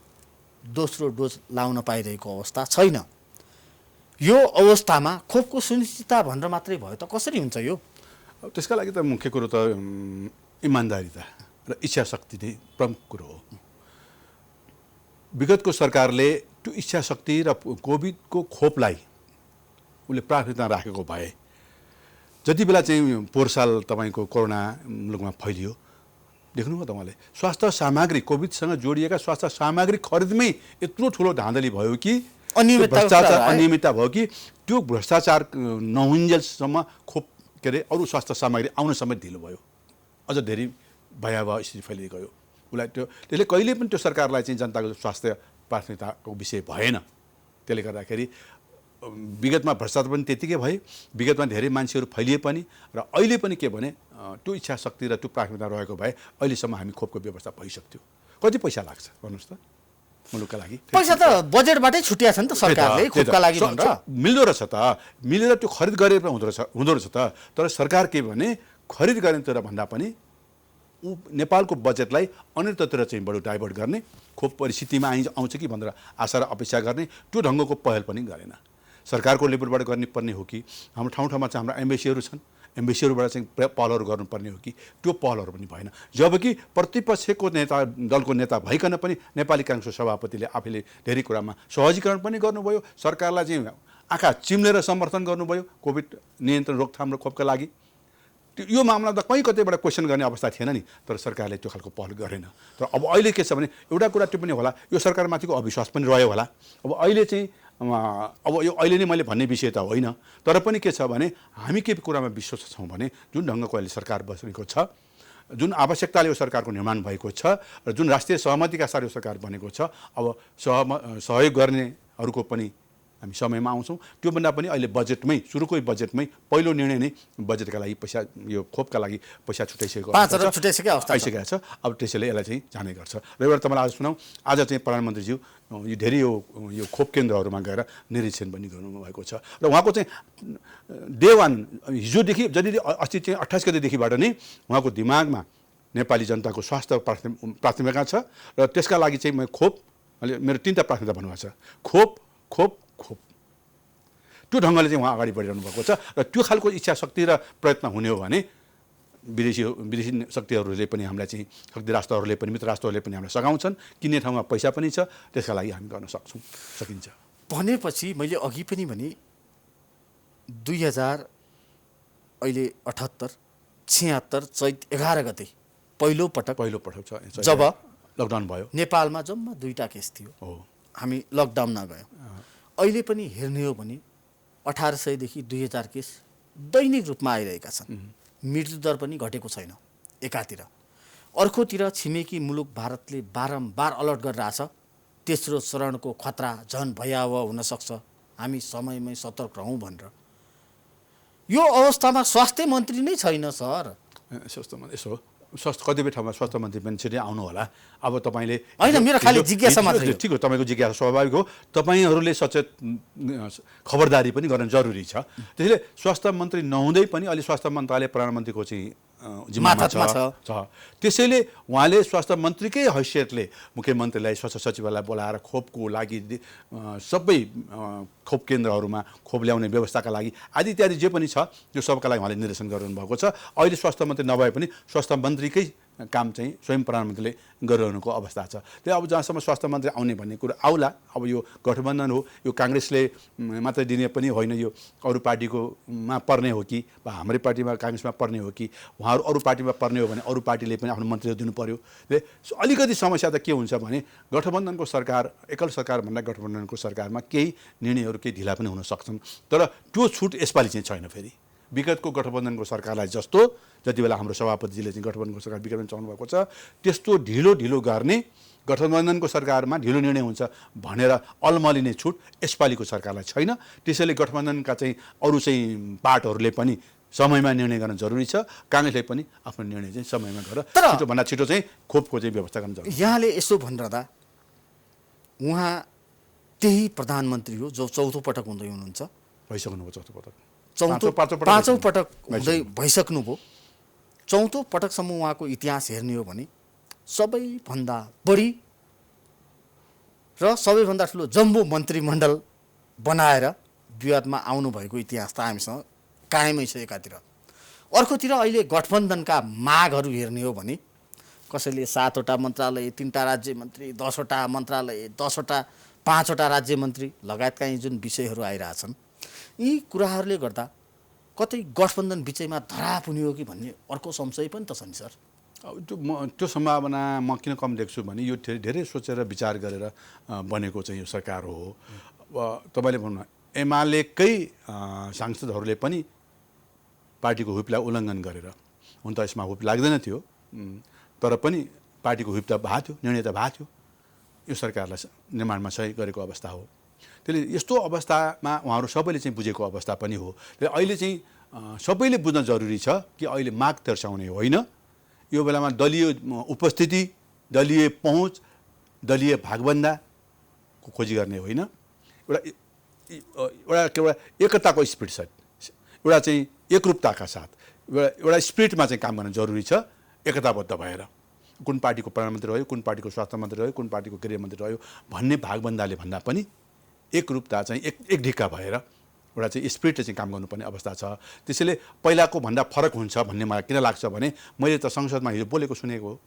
दोस्रो डोज लाउन पाइरहेको अवस्था छैन। यो अवस्थामा खोपको सुनिश्चितता भनेर मात्रै भयो त कसरी हुन्छ यो? त्यसका लागि त मुख्य कुरो त इमान्दारिता र इच्छा शक्ति नै प्रमुख कुरो हो। विगतको सरकारले त्यो इच्छा शक्ति र कोभिडको खोपलाई उसले प्राथमिकता राखेको भए, जति बेला चाहिँ पोहोर साल तपाईँको कोरोना मुलुकमा फैलियो, देख्नुभयो तपाईँले स्वास्थ्य सामग्री कोभिडसँग जोडिएका स्वास्थ्य सामग्री खरिदमै यत्रो ठुलो धाँधली भयो कि अनियमितता भयो कि त्यो भ्रष्टाचार नहुन्जेलसम्म खोप के अरे अरू स्वास्थ्य सामग्री आउन समेत ढिलो भयो। अझ धेरै भयावह स्थिति फैलिएर गयो। उसलाई त्यसले कहिले पनि त्यो सरकारलाई चाहिँ जनताको स्वास्थ्य प्राथमिकताको विषय भएन। त्यसले गर्दाखेरि विगतमा भ्रष्टाचार पनि त्यतिकै भए, विगतमा धेरै मान्छेहरू फैलिए पनि, र अहिले पनि के भने त्यो इच्छा शक्ति र त्यो प्राथमिकता रहेको भए अहिलेसम्म हामी खोपको व्यवस्था भइसक्थ्यो। कति पैसा लाग्छ भन्नुहोस् त मुलुकका लागि? पैसा त बजेटबाटै छुट्या छ नि त सरकारले खोपका लागि भनेर। मिल्दो रहेछ त, मिलेर त्यो खरिद गरेर हुँदो रहेछ त। तर सरकार के भने खरिद गरेर भन्दा पनि नेपालको बजेटलाई अन्यत्र चाहिँ बढी डाइभर्ट गर्ने, खोप परिस्थितिमा आउँछ कि भनेर आशा र अपेक्षा गर्ने, त्यो ढङ्गको पहल पनि गरेन। सरकारको लेभलबाट गर्नुपर्ने हो कि हाम्रो ठाउँ ठाउँमा चाहिँ हाम्रो एम्बेसीहरू छन्, एम्बेसीहरूबाट चाहिँ पहलहरू गर्नुपर्ने हो कि त्यो पहलहरू पनि भएन। जबकि प्रतिपक्षको नेता दलको नेता भइकन पनि नेपाली काङ्ग्रेसको सभापतिले आफैले धेरै कुरामा सहजीकरण पनि गर्नुभयो, सरकारलाई चाहिँ आँखा चिम्लेर समर्थन गर्नुभयो कोभिड नियन्त्रण रोकथाम र खोपका लागि। यो मामला त कहीँ कतैबाट क्वेसन गर्ने अवस्था थिएन नि, तर सरकारले त्यो खालको पहल गरेन। तर अब अहिले के छ भने एउटा कुरा त्यो पनि होला, यो सरकारमाथिको अविश्वास पनि रह्यो होला। अब अहिले चाहिँ अब यो अहिले नै मैले भन्ने विषय त होइन, तर पनि के छ भने हामी के कुरामा विश्वास छौँ भने जुन ढङ्गको अहिले सरकार बसेको छ, जुन आवश्यकताले यो सरकारको निर्माण भएको छ र जुन राष्ट्रिय सहमतिका साथ यो सरकार बनेको छ, अब सहयोग गर्नेहरूको पनि हामी समयमा आउँछौँ। त्योभन्दा पनि अहिले बजेटमै सुरुकै बजेटमै पहिलो निर्णय नै बजेटका लागि पैसा, यो खोपका लागि पैसा छुट्याइसकेको आइसकेको छ। अब त्यसैले यसलाई चाहिँ जाने गर्छ। र एउटा तपाईँलाई आज सुनाउँ, आज चाहिँ प्रधानमन्त्रीज्यू यो धेरै यो खोप केन्द्रहरूमा गएर निरीक्षण पनि गर्नुभएको छ। र उहाँको चाहिँ डे 1 हिजोदेखि जति अस्ति चाहिँ 28 गतेदेखिबाट नै उहाँको दिमागमा नेपाली जनताको स्वास्थ्य प्राथमिकता छ र त्यसका लागि चाहिँ म खोप, मेरो 3टा प्राथमिकता भन्नुभएको छ, खोप खोप खोप। त्यो ढङ्गले चाहिँ उहाँ अगाडि बढिरहनु भएको छ। र त्यो खालको इच्छा शक्ति र प्रयत्न हुने हो भने विदेशी शक्तिहरूले पनि हामीलाई चाहिँ शक्ति राष्ट्रहरूले पनि मित्र राष्ट्रहरूले पनि हामीलाई सघाउँछन्, किन्ने ठाउँमा पैसा पनि छ, त्यसका लागि हामी गर्न सकिन्छ। भनेपछि मैले अघि पनि भने 2000 अहिले 78 76 चैत 11 गते पहिलो पटक जब लकडाउन भयो नेपालमा जम्मा 2टा केस थियो, हामी लकडाउनमा गयौँ। अहिले पनि हेर्ने हो भने 1800 देखि 2000 केस दैनिक रूपमा आइरहेका छन्। मृत्युदर पनि घटेको छैन एकातिर। अर्कोतिर छिमेकी मुलुक भारतले बारम्बार अलर्ट गरिरहेछ, तेस्रो चरणको खतरा झन भयावह हुन सक्छ, हामी समयमै सतर्क रहौँ भनेर। यो अवस्थामा स्वास्थ्य मन्त्री नै छैन सर। यसो स्वास्थ्य कतिपय ठाउँमा स्वास्थ्य मन्त्री पनि छिटै आउनु होला। अब तपाईँले होइन, मेरो खालि जिज्ञासा मात्रै हो। ठिक हो, तपाईँको जिज्ञासा स्वाभाविक हो। तपाईँहरूले सचेत खबरदारी पनि गर्न जरुरी छ। त्यसैले स्वास्थ्य मन्त्री नहुँदै पनि अहिले स्वास्थ्य मन्त्रालय प्रधानमन्त्रीको चाहिँ जिम्मामा मातहतमा छ। त्यसैले उहाँले स्वास्थ्य मन्त्रीकै हैसियतले मुख्यमन्त्रीलाई स्वास्थ्य सचिवलाई बोलाएर खोपको लागि सबै खोप केन्द्रहरूमा खोप ल्याउने व्यवस्थाका लागि आदि इत्यादि जे पनि छ त्यो सबका लागि उहाँले निर्देशन गर्नुभएको छ। अहिले स्वास्थ्य मन्त्री नभए पनि स्वास्थ्य मन्त्रीकै काम चाहिँ स्वयं प्रधानमन्त्रीले गरिरहनुको अवस्था छ। त्यो अब जहाँसम्म स्वास्थ्य मन्त्री आउने भन्ने कुरो आउला। अब यो गठबन्धन हो, यो काङ्ग्रेसले मात्रै दिने पनि होइन, यो अरू पार्टीकोमा पर्ने हो कि वा हाम्रै पार्टीमा काङ्ग्रेसमा पर्ने हो कि उहाँहरू अरू पार्टीमा पर्ने हो भने अरू पार्टीले पनि आफ्नो मन्त्रीहरू दिनु पर्यो। अलिकति समस्या त के हुन्छ भने गठबन्धनको सरकार, एकल सरकार भन्दा गठबन्धनको सरकारमा केही निर्णयहरू केही ढिला पनि हुन सक्छन्, तर त्यो छुट यसपालि चाहिँ छैन। फेरि विगतको गठबन्धनको सरकारलाई जस्तो जति बेला हाम्रो सभापतिजीले चाहिँ गठबन्धनको सरकार विगतमा चलाउनु भएको छ त्यस्तो ढिलो गर्ने गठबन्धनको सरकारमा ढिलो निर्णय हुन्छ भनेर अलमलिने छुट यसपालिको सरकारलाई छैन। त्यसैले गठबन्धनका चाहिँ अरू चाहिँ पार्टहरूले पनि समयमा निर्णय गर्न जरुरी छ। काङ्ग्रेसले पनि आफ्नो निर्णय चाहिँ समयमा गरेर छिटोभन्दा छिटो चाहिँ खोपको चाहिँ व्यवस्था गर्न जरुरी छ। यहाँले यसो भनिरहँदा उहाँ त्यही प्रधानमन्त्री हो जो चौथो पटक हुँदै हुनुहुन्छ। भइसक्नुभयो चौथो पटक, पाँचौँ पटक हुँदै भइसक्नुभयो। चौथो पटकसम्म उहाँको इतिहास हेर्ने हो भने सबैभन्दा बढी र सबैभन्दा ठुलो जम्बो मन्त्रीमण्डल बनाएर विवादमा आउनुभएको इतिहास त हामीसँग कायमै छ एकातिर। अर्कोतिर अहिले गठबन्धनका मागहरू हेर्ने हो भने कसैले 7वटा मन्त्रालय, 3टा राज्य मन्त्री, 10वटा मन्त्रालय, 10वटा 5वटा राज्य मन्त्री लगायतका यी जुन विषयहरू आइरहेछन्, यी कुराहरूले गर्दा कतै गठबन्धन बिचैमा धराप हुने हो कि भन्ने अर्को संशय पनि त छ नि सर। त्यो सम्भावना म किन कम देख्छु भने यो धेरै सोचेर विचार गरेर बनेको चाहिँ यो सरकार हो। तपाईँले भन्नु एमालेकै सांसदहरूले पनि पार्टीको हुइपलाई उल्लङ्घन गरेर, हुन त यसमा हुइप लाग्दैन थियो तर पनि पार्टीको हुइप त भएको थियो, निर्णय त भएको थियो, यो सरकारलाई निर्माणमा सही गरेको अवस्था हो। त्यसले यस्तो अवस्थामा उहाँहरू सबैले चाहिँ बुझेको अवस्था पनि हो। त्यसले अहिले चाहिँ सबैले बुझ्न जरुरी छ कि अहिले माग तेर्साउने होइन, यो बेलामा दलीय उपस्थिति, दलीय पहुँच, दलीय भागबन्दाको खोजी गर्ने होइन। एउटा एकताको स्पिरिट छ, एउटा चाहिँ एकरूपताका साथ एउटा स्पिरिटमा चाहिँ काम गर्न जरुरी छ, एकताबद्ध भएर। कुन पार्टीको प्रधानमन्त्री रह्यो, कुन पार्टीको स्वास्थ्य मन्त्री रह्यो, कुन पार्टीको गृहमन्त्री रह्यो भन्ने भागबन्दाले भन्दा पनि एकरूपता चाहिँ एक ढिक्का भएर एउटा चाहिँ स्पिरिटले चाहिँ काम गर्नुपर्ने अवस्था छ। त्यसैले पहिलाको भन्दा फरक हुन्छ भन्ने मलाई किन लाग्छ भने मैले त संसदमा हिजो बोलेको सुनेको हो,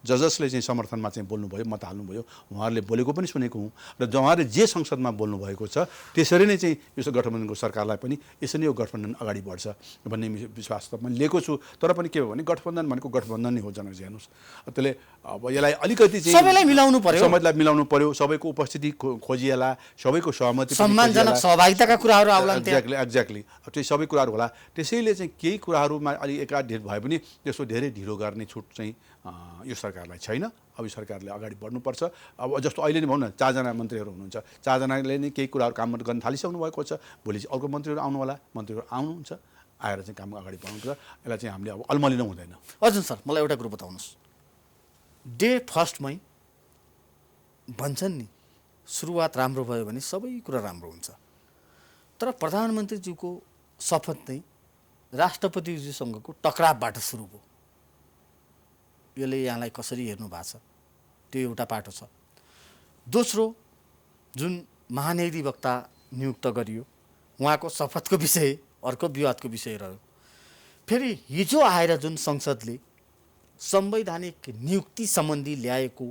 जजसले चाहिँ समर्थनमा चाहिँ बोल्नुभयो, मत हाल्नुभयो, उहाँहरूले बोलेको पनि सुनेको हुँ र उहाँहरूले जे संसदमा बोल्नुभएको छ त्यसरी नै चाहिँ यो गठबन्धनको सरकारलाई पनि यसरी यो गठबन्धन अगाडि बढ्छ भन्ने विश्वास त मैले लिएको छु। तर पनि के हो भने गठबन्धन भनेको गठबन्धन नै हो जनजी, हेर्नुहोस्। त्यसले अब यसलाई अलिकति चाहिँ सबैलाई मिलाउनु पर्यो, सबैलाई मिलाउनु पर्यो, सबैको उपस्थिति खोजिएला, सबैको सहमति, सम्मानजनक सहभागिताका कुराहरू आउलान् त्यहाँ। एक्ज्याक्टली त्यो सबै कुराहरू होला। त्यसैले चाहिँ केही कुराहरूमा अलि एकाध भए पनि त्यसो धेरै ढिलो गर्ने छुट चाहिँ यो सरकारलाई छैन। अब यो सरकारले अगाडि बढ्नुपर्छ। अब जस्तो अहिले नै भनौँ न 4जना मन्त्रीहरू हुनुहुन्छ, 4जनाले नै केही कुराहरू काम गर्न थालिसक्नु भएको छ, भोलि चाहिँ अर्को मन्त्रीहरू आउनु होला, मन्त्रीहरू आउनुहुन्छ, आएर चाहिँ काम अगाडि बढाउनुपर्छ। यसलाई चाहिँ हामीले अब अलमलिनु हुँदैन। हजुर सर, मलाई एउटा कुरो बताउनुहोस्, डे फर्स्टमै भन्छन् नि सुरुवात राम्रो भयो भने सबै कुरा राम्रो हुन्छ, तर प्रधानमन्त्रीज्यूको शपथ चाहिँ राष्ट्रपतिज्यूसँगको टकरावबाट सुरु भयो। यसले यहाँलाई कसरी हेर्नु भएको छ त्यो एउटा पाटो छ। दोस्रो, जुन महाधिवक्ता नियुक्त गरियो उहाँको शपथको विषय अर्को विवादको विषय रह्यो। फेरि हिजो आएर जुन संसदले संवैधानिक नियुक्ति सम्बन्धी ल्याएको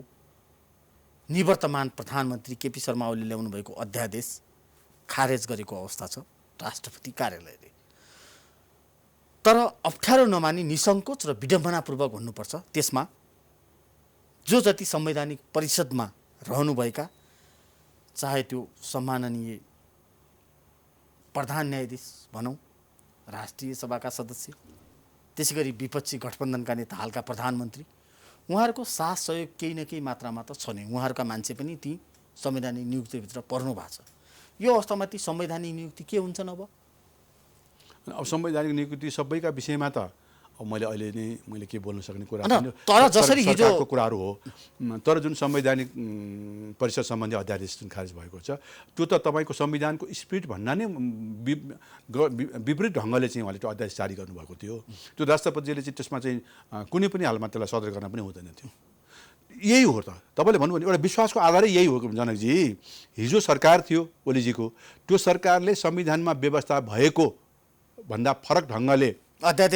निवर्तमान प्रधानमन्त्री केपी शर्मा ओलीले ल्याउनु भएको अध्यादेश खारेज गरेको अवस्था छ राष्ट्रपति कार्यालयले। तर अप्ठ्यारो नमानी निसङ्कोच र विडम्बनापूर्वक भन्नुपर्छ, त्यसमा जो जति संवैधानिक परिषदमा रहनुभएका, चाहे त्यो सम्माननीय प्रधान न्यायाधीश भनौँ, राष्ट्रिय सभाका सदस्य, त्यसै गरी विपक्षी गठबन्धनका नेता, हालका प्रधानमन्त्री, उहाँहरूको साथ सहयोग केही न केही मात्रामा त छ नै। उहाँहरूका मान्छे पनि ती संवैधानिक नियुक्तिभित्र पर्नु भएको छ। यो अवस्थामा ती संवैधानिक नियुक्ति के हुन्छन्? अब संवैधानिक नियुक्ति सबैका विषयमा त अब मैले के बोल्न सक्ने कुरा होइन, तर जसरी सरकारको कुराहरू हो। तर जुन संवैधानिक परिषद सम्बन्धी अध्यादेश जुन खारेज भएको छ त्यो त तपाईँको संविधानको स्पिरिट भन्दा नै विपरीत ढङ्गले चाहिँ उहाँले त्यो अध्यादेश जारी गर्नुभएको थियो। त्यो राष्ट्रपतिले चाहिँ त्यसमा चाहिँ कुनै पनि हालमा त्यसलाई सदर गर्न पनि हुँदैन थियो। यही हो त तपाईँले भन्नुभयो एउटा विश्वासको आधारै यही हो जनकजी। हिजो सरकार थियो ओलीजीको, त्यो सरकारले संविधानमा व्यवस्था भएको भन्दा फरक ढङ्गले नभए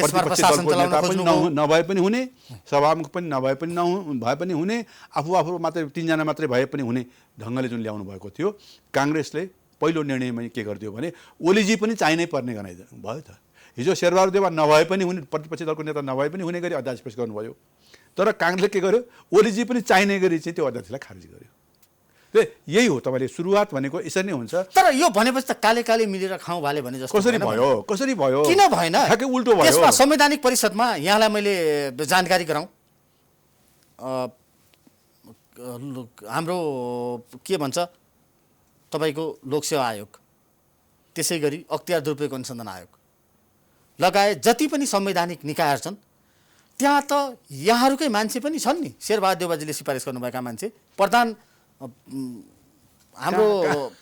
पनि हुने, सभामुख पनि नभए पनि भए पनि हुने, आफू मात्रै 3 जना मात्रै भए पनि हुने ढङ्गले जुन ल्याउनु भएको थियो, काङ्ग्रेसले पहिलो निर्णयमा के गरिदियो भने ओलीजी पनि चाहिनै पर्ने गनाइ भयो त। हिजो शेरबहादुर देउवा नभए पनि हुने, प्रतिपक्षी दलको नेता नभए पनि हुने गरी अध्यादेश पेश गर्नुभयो। तर काङ्ग्रेसले के गर्यो, ओलीजी पनि चाहिने गरी चाहिँ त्यो अध्यादेशलाई खारिज गर्यो। यही हो तपाईँले सुरुवात भनेको यसरी नै हुन्छ। तर यो भनेपछि त काले मिलेर खाउँ भाले भने जस्तो कसरी भयो किन भएन? ठ्याक्कै उल्टो भयो। त्यसमा संवैधानिक परिषदमा यहाँलाई मैले जानकारी गराउँ, हाम्रो के भन्छ तपाईँको लोकसेवा आयोग, त्यसै गरी अख्तियार दुरुपयोग अनुसन्धान आयोग लगायत जति पनि संवैधानिक निकायहरू छन् त्यहाँ त यहाँहरूकै मान्छे पनि छन् नि। शेरबहादुर देउवाजीले सिफारिस गर्नुभएका मान्छे, हाम्रो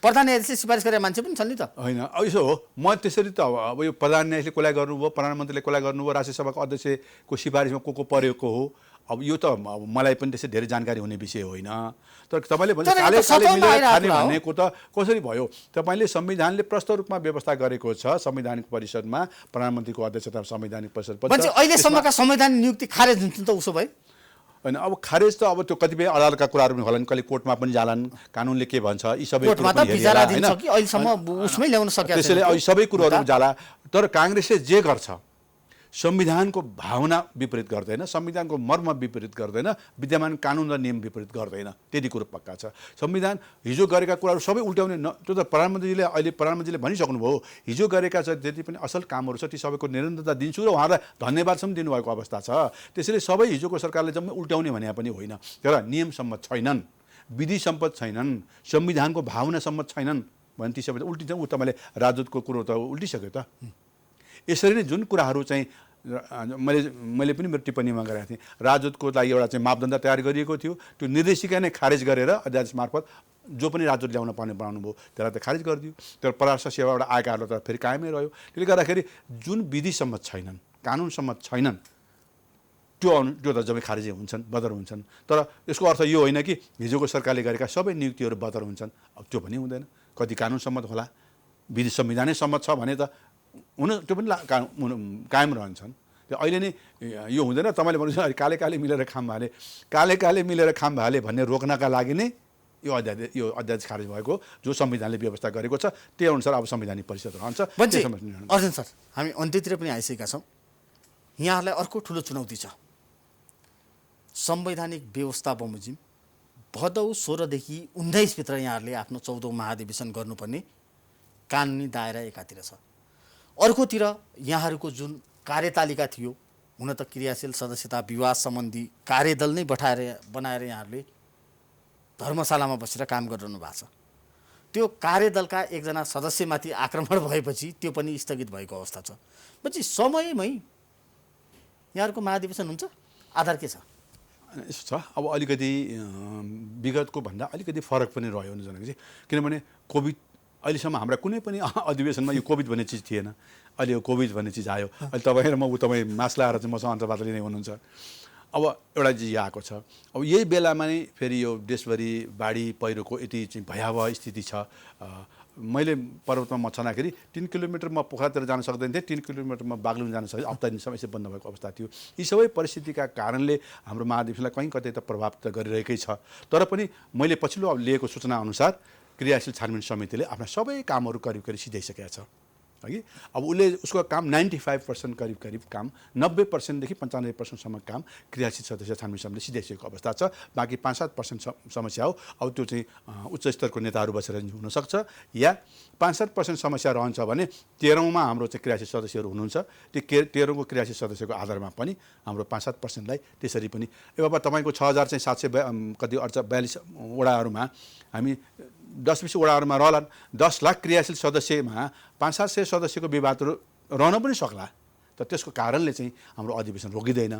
प्रधान न्यायाधीशले सिफारिस गरेका मान्छे पनि छन् नि त। होइन यसो हो, म त्यसरी त अब यो प्रधान न्यायाधीशले कसलाई गर्नुभयो, प्रधानमन्त्रीले कसलाई गर्नुभयो, राष्ट्रिय सभाको अध्यक्षको सिफारिसमा को परेको हो, अब यो त मलाई पनि त्यसै धेरै जानकारी हुने विषय होइन। तर तपाईँले काले मिलेर खाने भनेको त कसरी भयो? तपाईँले संविधानले प्रष्ट रूपमा व्यवस्था गरेको छ, संवैधानिक परिषदमा प्रधानमन्त्रीको अध्यक्षता संवैधानिक परिषद अहिलेसम्मका संवैधानिक नियुक्ति खारेज हुन्छन् त उसो भए? होइन, अब खारेज त अब त्यो कतिपय अदालतका कुराहरू पनि होलान्, कहिले कोर्टमा पनि जालान्, कानुनले के भन्छ यी सबै त्यसैले सबै कुरोहरू जाला। तर काङ्ग्रेसले जे गर्छ संविधानको भावना विपरीत गर्दैन, संविधानको मर्म विपरीत गर्दैन, विद्यमान कानुन र नियम विपरीत गर्दैन, त्यति कुरो पक्का छ। संविधान हिजो गरेका कुराहरू सबै उल्ट्याउने त्यो त प्रधानमन्त्रीले भनिसक्नुभयो। हिजो गरेका जति पनि असल कामहरू छ ती सबैको निरन्तरता दिन्छु र उहाँलाई धन्यवादसम्म दिनुभएको अवस्था छ। त्यसैले सबै हिजोको सरकारले जम्मै उल्ट्याउने भने पनि होइन, तर नियम सम्मत छैनन्, विधि सम्मत छैनन्, संविधानको भावना सम्मत छैनन् भने ती सबै उल्टिन्छ। तपाईँले राजदूतको कुरो त उल्टिसक्यो त। यसरी नै जुन कुराहरू चाहिँ मैले पनि मेरो टिप्पणीमा गरेको थिएँ, राजदूतको लागि एउटा चाहिँ मापदण्ड तयार गरिएको थियो, त्यो निर्देशिका नै खारेज गरेर अध्यादेश मार्फत जो पनि राजदूत ल्याउन पर्ने बनाउनु भयो त्यसलाई त खारेज गरिदियो। तर परराष्ट्र सेवाबाट आएकाहरूलाई त फेरि कायमै रह्यो। त्यसले गर्दाखेरि जुन विधि सम्मत छैनन्, कानुन सम्मत छैनन्, त्यो त जम्मै खारेजै हुन्छन्, बदर हुन्छन्। तर यसको अर्थ यो होइन कि हिजोको सरकारले गरेका सबै नियुक्तिहरू बदर हुन्छन्, अब त्यो पनि हुँदैन। कति कानुन सम्मत होला, विधि संविधानै सम्मत छ भने त त्यो पनि कायम रहन्छन्। त्यो अहिले नै यो हुँदैन। तपाईँले भन्नुहुन्छ काले मिलेर खाम भाले भन्ने रोक्नका लागि नै यो अध्यादेश खारेज भएको जो संविधानले व्यवस्था गरेको छ त्यही अनुसार अब संवैधानिक परिषद रहन्छ। अर्जुन सर, हामी अन्त्यतिर पनि आइसकेका छौँ। यहाँहरूलाई अर्को ठुलो चुनौती छ। संवैधानिक व्यवस्था बमोजिम भदौ 16 देखि 19 भित्र यहाँहरूले आफ्नो 14औं महाधिवेशन गर्नुपर्ने कानुनी दायरा एकातिर छ, अर्कोतिर यहाँहरूको जुन कार्यतालिका थियो, हुन त क्रियाशील सदस्यता विवाद सम्बन्धी कार्यदल नै बनाएर यहाँहरूले धर्मशालामा बसेर काम गरिरहनु भएको छ। त्यो कार्यदलका एकजना सदस्यमाथि आक्रमण भएपछि त्यो पनि स्थगित भएको अवस्था छ। पछि समयमै यहाँहरूको महाधिवेशन हुन्छ, आधार के छ? यसो छ, अब अलिकति विगतको भन्दा अलिकति फरक पनि रह्यो जनकजी, किनभने कोभिड अहिलेसम्म हाम्रा कुनै पनि अधिवेशनमा यो कोभिड भन्ने चिज थिएन। अहिले यो कोभिड भन्ने चिज आयो। अहिले तपाईँ र तपाईँ मास्क लगाएर चाहिँ मसँग अन्तर्वार्ता लिने हुनुहुन्छ। अब एउटा चिज आएको छ। अब यही बेलामा नै फेरि यो देशभरि बाढी पहिरोको यति चाहिँ भयावह स्थिति छ। मैले पर्वतमा म छँदाखेरि 3 किलोमिटर म पोखरातिर जान सक्दैन थिएँ, 3 किलोमिटर म बागलुङ जान सक्दैन, हप्ता दिनसम्म यसै बन्द भएको अवस्था थियो। यी सबै परिस्थितिका कारणले हाम्रो महाधिवेशनलाई कहीँ कतै त प्रभावित गरिरहेकै छ। तर पनि मैले पछिल्लो लिएको सूचना अनुसार क्रियाशील छानबिन समितिले आफ्ना सबै कामहरू करिब सिधाइसकेका छ हगि। अब उसको काम 95% करिब काम, 90%देखि 95%सम्म काम क्रियाशील सदस्य छानबिन समितिले सिधाइसकेको अवस्था छ। बाँकी 5-7% समस्या हो। अब त्यो चाहिँ उच्च स्तरको नेताहरू बसेर हुनसक्छ, या 5-7% समस्या रहन्छ भने 13औँमा हाम्रो चाहिँ क्रियाशील सदस्यहरू हुनुहुन्छ। त्यो 13औँको क्रियाशील सदस्यको आधारमा पनि हाम्रो 5-7%लाई त्यसरी पनि अब तपाईँको 6,742 वडाहरूमा हामी 10-20 वडाहरूमा रहलान्, 10 लाख क्रियाशील सदस्यमा 500-700 सदस्यको विवादहरू रहन पनि सक्ला। तर त्यसको कारणले चाहिँ हाम्रो अधिवेशन रोकिँदैन।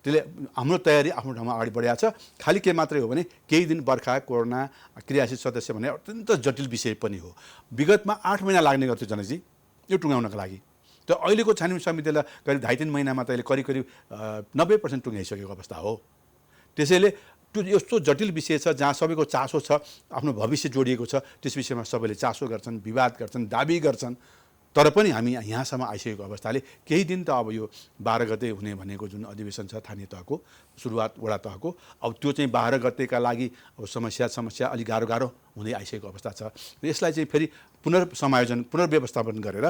त्यसले हाम्रो तयारी आफ्नो ठाउँमा अगाडि बढाएको छ। खालि के मात्रै हो भने केही दिन बर्खा कोरोना क्रियाशील सदस्य भने अत्यन्त जटिल विषय पनि हो। विगतमा 8 महिना लाग्ने गर्थ्यो जनकजी यो टुङ्गाउनका लागि, त अहिलेको छानबिन समितिलाई करिब 2.5-3 महिनामा त अहिले करिब 90% टुङ्गाइसकेको अवस्था हो। त्यसैले त्यो यस्तो जटिल विषय छ जहाँ सबैको चासो छ, आफ्नो भविष्य जोडिएको छ, त्यस विषयमा सबैले चासो गर्छन्, विवाद गर्छन्, दाबी गर्छन्। तर पनि हामी यहाँसम्म आइसकेको अवस्थाले केही दिन त अब यो 12 गते हुने भनेको जुन अधिवेशन छ स्थानीय तहको सुरुवात वडा तहको, अब त्यो चाहिँ 12 गतेका लागि अब समस्या अलिक गाह्रो हुँदै आइसकेको अवस्था छ। यसलाई चाहिँ फेरि पुनर्समायोजन पुनर्व्यवस्थापन गरेर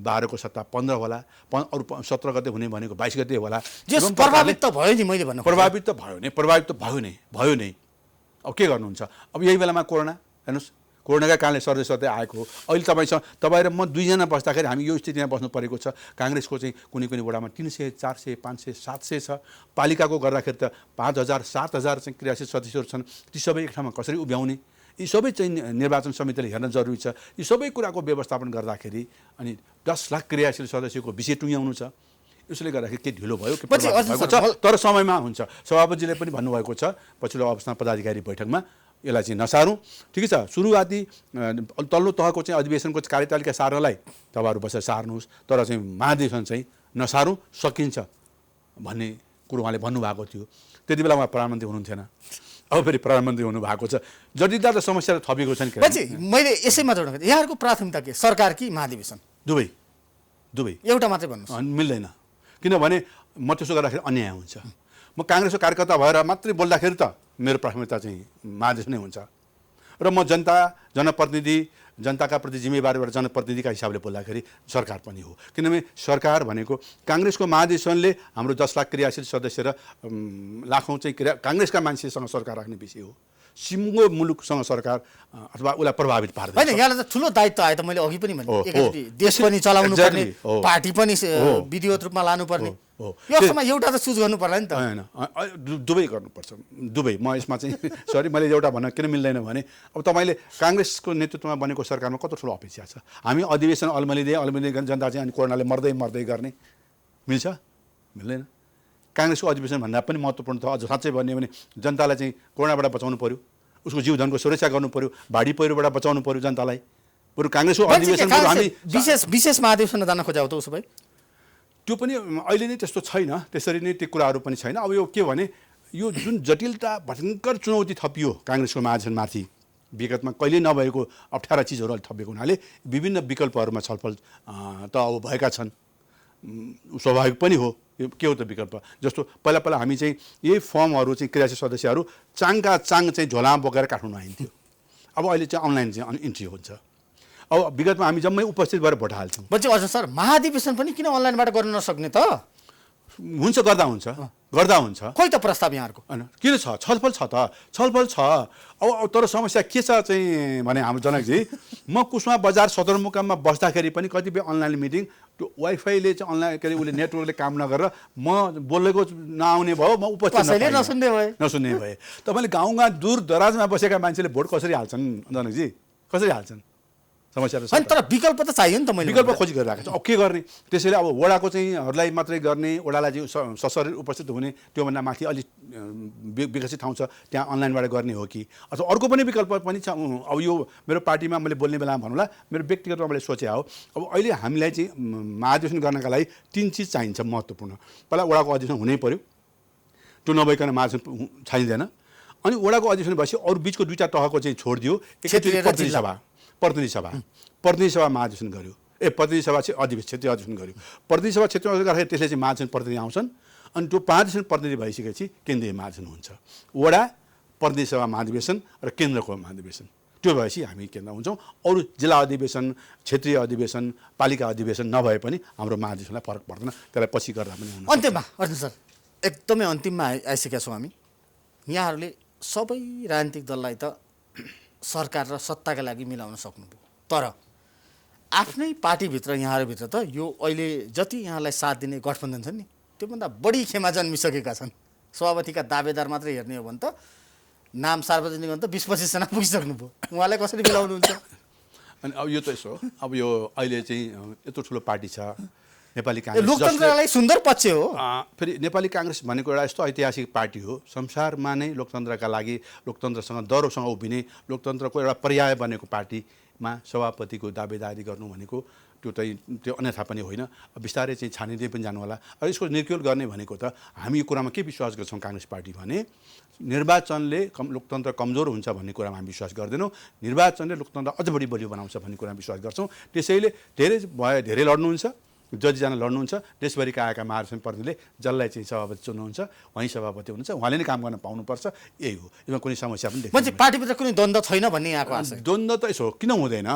12 को सट्टा 15 होला, अरू 17 गते हुने भनेको 22 गते होला। प्रभावित त भयो नि, मैले भन्नु प्रभावित त भयो नै। अब के गर्नुहुन्छ? अब यही बेलामा कोरोना हेर्नुहोस्, कोरोनाका कारणले सर्दै आएको हो। अहिले तपाईँ र म दुईजना बस्दाखेरि हामी यो स्थितिमा बस्नु परेको छ। काङ्ग्रेसको चाहिँ कुनै वडामा 300, 400, 500, 700 छ। पालिकाको गर्दाखेरि त 5000, 7000 चाहिँ क्रियाशील सदस्यहरू छन्। ती सबै एक ठाउँमा कसरी उभ्याउने, यी सबै चाहिँ निर्वाचन समितिले हेर्न जरुरी छ। यी सबै कुराको व्यवस्थापन गर्दाखेरि अनि 10 लाख क्रियाशील सदस्यको विषय टुङ्ग्याउनु छ। यसले गर्दाखेरि के ढिलो भयो के भएको छ, तर समयमा हुन्छ। सभापतिजीले पनि भन्नुभएको छ पछिल्लो अवस्थामा पदाधिकारी बैठकमा यसलाई चाहिँ नसारौँ। ठिकै छ, सुरुवाती तल्लो तहको चाहिँ अधिवेशनको कार्यतालिका सार्नलाई तपाईँहरू बसेर सार्नुहोस्, तर चाहिँ महाधिवेशन चाहिँ नसारौँ, सकिन्छ भन्ने कुरो उहाँले भन्नुभएको थियो। त्यति बेला उहाँ प्रधानमन्त्री हुनुहुन्थेन, अब फेरि प्रधानमन्त्री हुनुभएको छ। जटिलता र समस्या थपिएको छ नि। मैले यसैमा जोड्नु खोजेँ, यहाँहरूको प्राथमिकता के, सरकार कि महाधिवेशन? दुवै एउटा मात्रै भन्नुहोस्। मिल्दैन, किनभने म त्यसो गर्दाखेरि अन्याय हुन्छ। म काङ्ग्रेसको कार्यकर्ता भएर मात्रै बोल्दाखेरि त मेरो प्राथमिकता चाहिँ महाधिवेशन नै हुन्छ र म जनप्रतिनिधि, जनताका प्रति जिम्मेवारीबाट जनप्रतिनिधिका हिसाबले बोल्दाखेरि सरकार पनि हो। किनभने सरकार भनेको काङ्ग्रेसको महाधिवेशनले हाम्रो 10 लाख क्रियाशील सदस्य र लाखौँ चाहिँ काङ्ग्रेसका मान्छेसँग सरकार राख्ने विषय हो। सिङ्गो मुलुकसँग सरकार अथवा उसलाई प्रभावित पार्दैन। होइन, यहाँलाई त ठुलो दायित्व आयो त। मैले अघि पनि भने देश पनि चलाउनु पर्ने, पार्टी पनि विधिवत रूपमा लानुपर्ने, यो समय एउटा त चुज गर्नु पर्ला नि त। होइन, दुवै गर्नुपर्छ, दुवै। म यसमा चाहिँ सरी, मैले एउटा भन्न किन मिल्दैन भने अब तपाईँले काङ्ग्रेसको नेतृत्वमा बनेको सरकारमा कत्रो ठुलो अपेक्षा छ। हामी अधिवेशन अल्मलिँदै जनता चाहिँ अनि कोरोनाले मर्दै गर्ने मिल्छ? मिल्दैन। काङ्ग्रेसको अधिवेशन भन्दा पनि महत्त्वपूर्ण छ। अझ साँच्चै भन्यो भने जनतालाई चाहिँ कोरोनाबाट बचाउनु पर्यो, उसको जीवधनको सुरक्षा गर्नु पर्यो, बाढी पहिरोबाट बचाउनु पर्यो जनतालाई। बरु काङ्ग्रेसको अधिवेशन हामी विशेष महाधिवेशन जान खोज्या हो त उसो भए? त्यो पनि अहिले नै त्यस्तो छैन, त्यसरी नै त्यो कुराहरू पनि छैन। अब यो के भने यो जुन जटिलता भयङ्कर चुनौती थपियो काङ्ग्रेसको महाधिवेशनमाथि, विगतमा कहिल्यै नभएको अप्ठ्यारा चिजहरू थपिएको हुनाले विभिन्न विकल्पहरूमा छलफल त अब भएका छन्। स्वाभाविक पनि हो। यो के हो त विकल्प? जस्तो पहिला हामी चाहिँ यही फर्महरू चाहिँ क्रियाशील सदस्यहरू चाङका चाङ चाहिँ झोलामा बोकेर काठमाडौँ आइन्थ्यो। अब अहिले चाहिँ अनलाइन चाहिँ इन्ट्री हुन्छ। अब विगतमा हामी जम्मै उपस्थित भएर भोट हाल्छौँ। हजुर सर, महाधिवेशन पनि किन अनलाइनबाट गर्न नसक्ने त? हुन्छ, गर्दा हुन्छ। खोइ त प्रस्ताव यहाँहरूको? होइन, किन छ? छलफल छ। अब तर समस्या के छ चाहिँ भने हाम्रो जनकजी, म कुसमा बजार सदरमुकाममा बस्दाखेरि पनि कतिपय अनलाइन मिटिङ त्यो वाइफाईले चाहिँ अनलाइन के अरे उसले नेटवर्कले काम नगरेर म बोलेको नआउने भयो, म उपस्थित नसुन्ने भए। तपाईँले गाउँमा दूर दराजमा बसेका मान्छेले भोट कसरी हाल्छन् जनकजी? कसरी हाल्छन्? समस्या होइन, तर विकल्प त चाहियो नि त। मैले विकल्प खोजी गरिरहेको छु। अब के गर्ने? त्यसैले अब वडाको चाहिँहरूलाई मात्रै गर्ने, वडालाई चाहिँ सशरीर उपस्थित हुने, त्योभन्दा माथि अलिक विकसित ठाउँ छ त्यहाँ अनलाइनबाट गर्ने हो कि अथवा अर्को पनि विकल्प पनि छ? अब यो मेरो पार्टीमा मैले बोल्ने बेलामा भनौँला, मेरो व्यक्तिगत रूपमा मैले सोचे हो। अब अहिले हामीलाई चाहिँ महाधिवेशन गर्नका लागि 3 चिज चाहिन्छ महत्त्वपूर्ण। पहिला वडाको अधिवेशन हुनै पर्यो, त्यो नभइकन महाधिवेशन चाहिँदैन। अनि वडाको अधिवेशन भएपछि अरू बिचको 2टा तहको चाहिँ छोडिदियो, प्रतिनिधि सभा महाधिवेशन गर्यो। प्रतिनिधि सभा चाहिँ क्षेत्रीय अधिवेशन गर्यो। प्रतिनिधि सभा क्षेत्रीय अधिवेशन गर्दाखेरि त्यसले चाहिँ महाधिवेशन प्रतिनिधि आउँछन् अनि त्यो महाधिवेशन प्रतिनिधि भइसकेपछि केन्द्रीय महाधिवेशन हुन्छ। वडा, प्रतिनिधि सभा महाधिवेशन र केन्द्रको महाधिवेशन, त्यो भएपछि हामी केन्द्र हुन्छौँ। अरू जिल्ला अधिवेशन, क्षेत्रीय अधिवेशन, पालिका अधिवेशन नभए पनि हाम्रो महाधिवेशनलाई फरक पर्दैन, त्यसलाई पछि गर्दा पनि हुन्छ। अन्त्यमा अर्जुन सर, एकदमै अन्तिममा आइसकेका छौँ हामी। यहाँहरूले सबै राजनीतिक दललाई त सरकार र सत्ताका लागि मिलाउन सक्नुभयो, तर आफ्नै पार्टीभित्र यहाँहरूभित्र त यो अहिले जति यहाँलाई साथ दिने गठबन्धन छ नि, त्योभन्दा बढी खेमा जन्मिसकेका छन्। सभापतिका दावेदार मात्रै हेर्ने हो भने त नाम सार्वजनिक भने त 20-25 जना पुगिसक्नुभयो। उहाँलाई कसरी मिलाउनुहुन्छ? अनि अब यो त यसो, अब यो अहिले चाहिँ यत्रो ठुलो पार्टी छ, नेपाली काङ्ग्रेस लोकतन्त्रलाई सुन्दर पक्ष हो। फेरि नेपाली काङ्ग्रेस भनेको एउटा यस्तो ऐतिहासिक पार्टी हो, संसारमा नै लोकतन्त्रका लागि, लोकतन्त्रसँग दरोसँग उभिने, लोकतन्त्रको एउटा पर्याय बनेको पार्टीमा सभापतिको दावेदारी गर्नु भनेको त्यो अन्यथा पनि होइन। बिस्तारै चाहिँ छानिँदै पनि जानु होला। अब यसको निर्क्युल गर्ने भनेको त हामी यो कुरामा के विश्वास गर्छौँ काङ्ग्रेस पार्टी भने निर्वाचनले लोकतन्त्र कमजोर हुन्छ भन्ने कुरामा हामी विश्वास गर्दैनौँ। निर्वाचनले लोकतन्त्र अझ बढी बलियो बनाउँछ भन्ने कुरामा विश्वास गर्छौँ। त्यसैले धेरै लड्नुहुन्छ, जतिजना लड्नुहुन्छ, देशभरिका आएका महासचिव प्रतिनिधिले जसलाई चाहिँ सभापति चुन्नुहुन्छ उहाँ सभापति हुनुहुन्छ, उहाँले नै काम गर्न पाउनुपर्छ। यही हो, यसमा कुनै समस्या पनि देख्दैन। पार्टीभित्र कुनै द्वन्द्व छैन भन्ने यहाँको आशा। द्वन्द्व त यसो किन हुँदैन?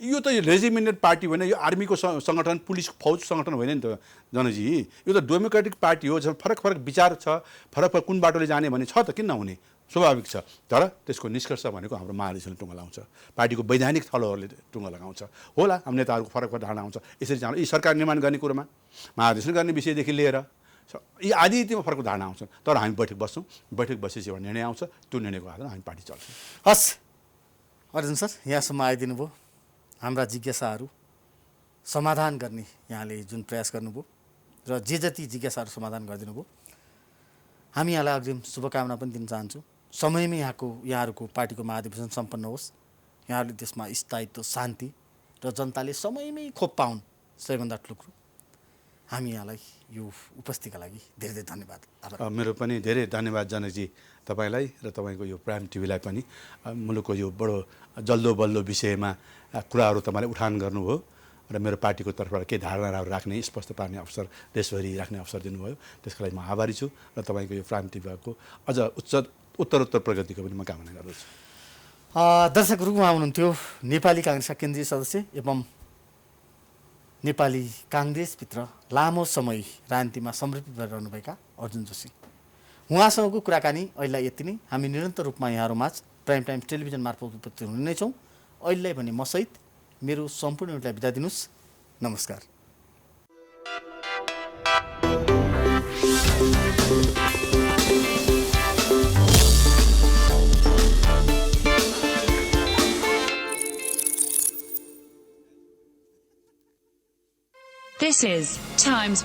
यो त रेजिमेन्टेड पार्टी होइन, यो आर्मीको सङ्गठन, पुलिस फौज सङ्गठन होइन नि त जनजी। यो त डेमोक्रेटिक पार्टी हो, जसमा फरक फरक विचार छ, फरक कुन बाटोले जाने भन्ने छ त, किन नहुने, स्वाभाविक छ। तर त्यसको निष्कर्ष भनेको हाम्रो महाधिवेशनले टुङ्गो लगाउँछ, पार्टीको वैधानिक थलोहरूले टुङ्गो लगाउँछ। होला हाम्रो नेताहरूको फरक फरक धारणा हुन्छ, यसरी जानु। यी सरकार निर्माण गर्ने कुरोमा, महाधिवेशन गर्ने विषयदेखि लिएर यी आदि इत्यादिमा फरक धारणा आउँछन्। तर हामी बैठक बस्छौँ, बैठक बसेपछि एउटा निर्णय आउँछ, त्यो निर्णयको आधारमा हामी पार्टी चल्छौँ। हस् अर्जुन सर, यहाँसम्म आइदिनु भयो। हाम्रा जिज्ञासाहरू समाधान गर्ने यहाँले जुन प्रयास गर्नुभयो र जति जिज्ञासाहरू समाधान गरिदिनु भयो, हामी यहाँलाई अग्रिम शुभकामना पनि दिन चाहन्छौँ। समयमै यहाँहरूको पार्टीको महाधिवेशन सम्पन्न होस्, यहाँहरूले त्यसमा स्थायित्व, शान्ति र जनताले समयमै खोप पाउन्, सबैभन्दा ठुलो कुरो। हामी यहाँलाई यो उपस्थितिका लागि धेरै धेरै धन्यवाद। मेरो पनि धेरै धन्यवाद जनकजी तपाईँलाई र तपाईँको यो प्राइम टिभीलाई पनि। मुलुकको यो बडो जल्दो बल्दो विषयमा कुराहरू तपाईँले उठान गर्नुभयो र मेरो पार्टीको तर्फबाट केही धारणाहरू राख्ने, स्पष्ट पार्ने अवसर, देशभरि राख्ने अवसर दिनुभयो। त्यसको लागि म आभारी छु र तपाईँको यो प्राइम टिभीको अझ उत्तरोत्तर प्रगतिको पनि म कामना गर्दछु। दर्शकहरू, उहाँ हुनुहुन्थ्यो नेपाली काङ्ग्रेसका केन्द्रीय सदस्य एवं नेपाली काङ्ग्रेसभित्र लामो समय राजनीतिमा समर्पित भएर रहनुभएका अर्जुन जोशी। उहाँसँगको कुराकानी अहिले यति नै। हामी निरन्तर रूपमा यहाँहरूमाझ प्राइम टाइम टेलिभिजन मार्फत उपस्थित हुने नै छौँ। अहिलेलाई भने मसहित मेरो सम्पूर्ण युनिटलाई बिदा दिनुहोस्। नमस्कार। This is Times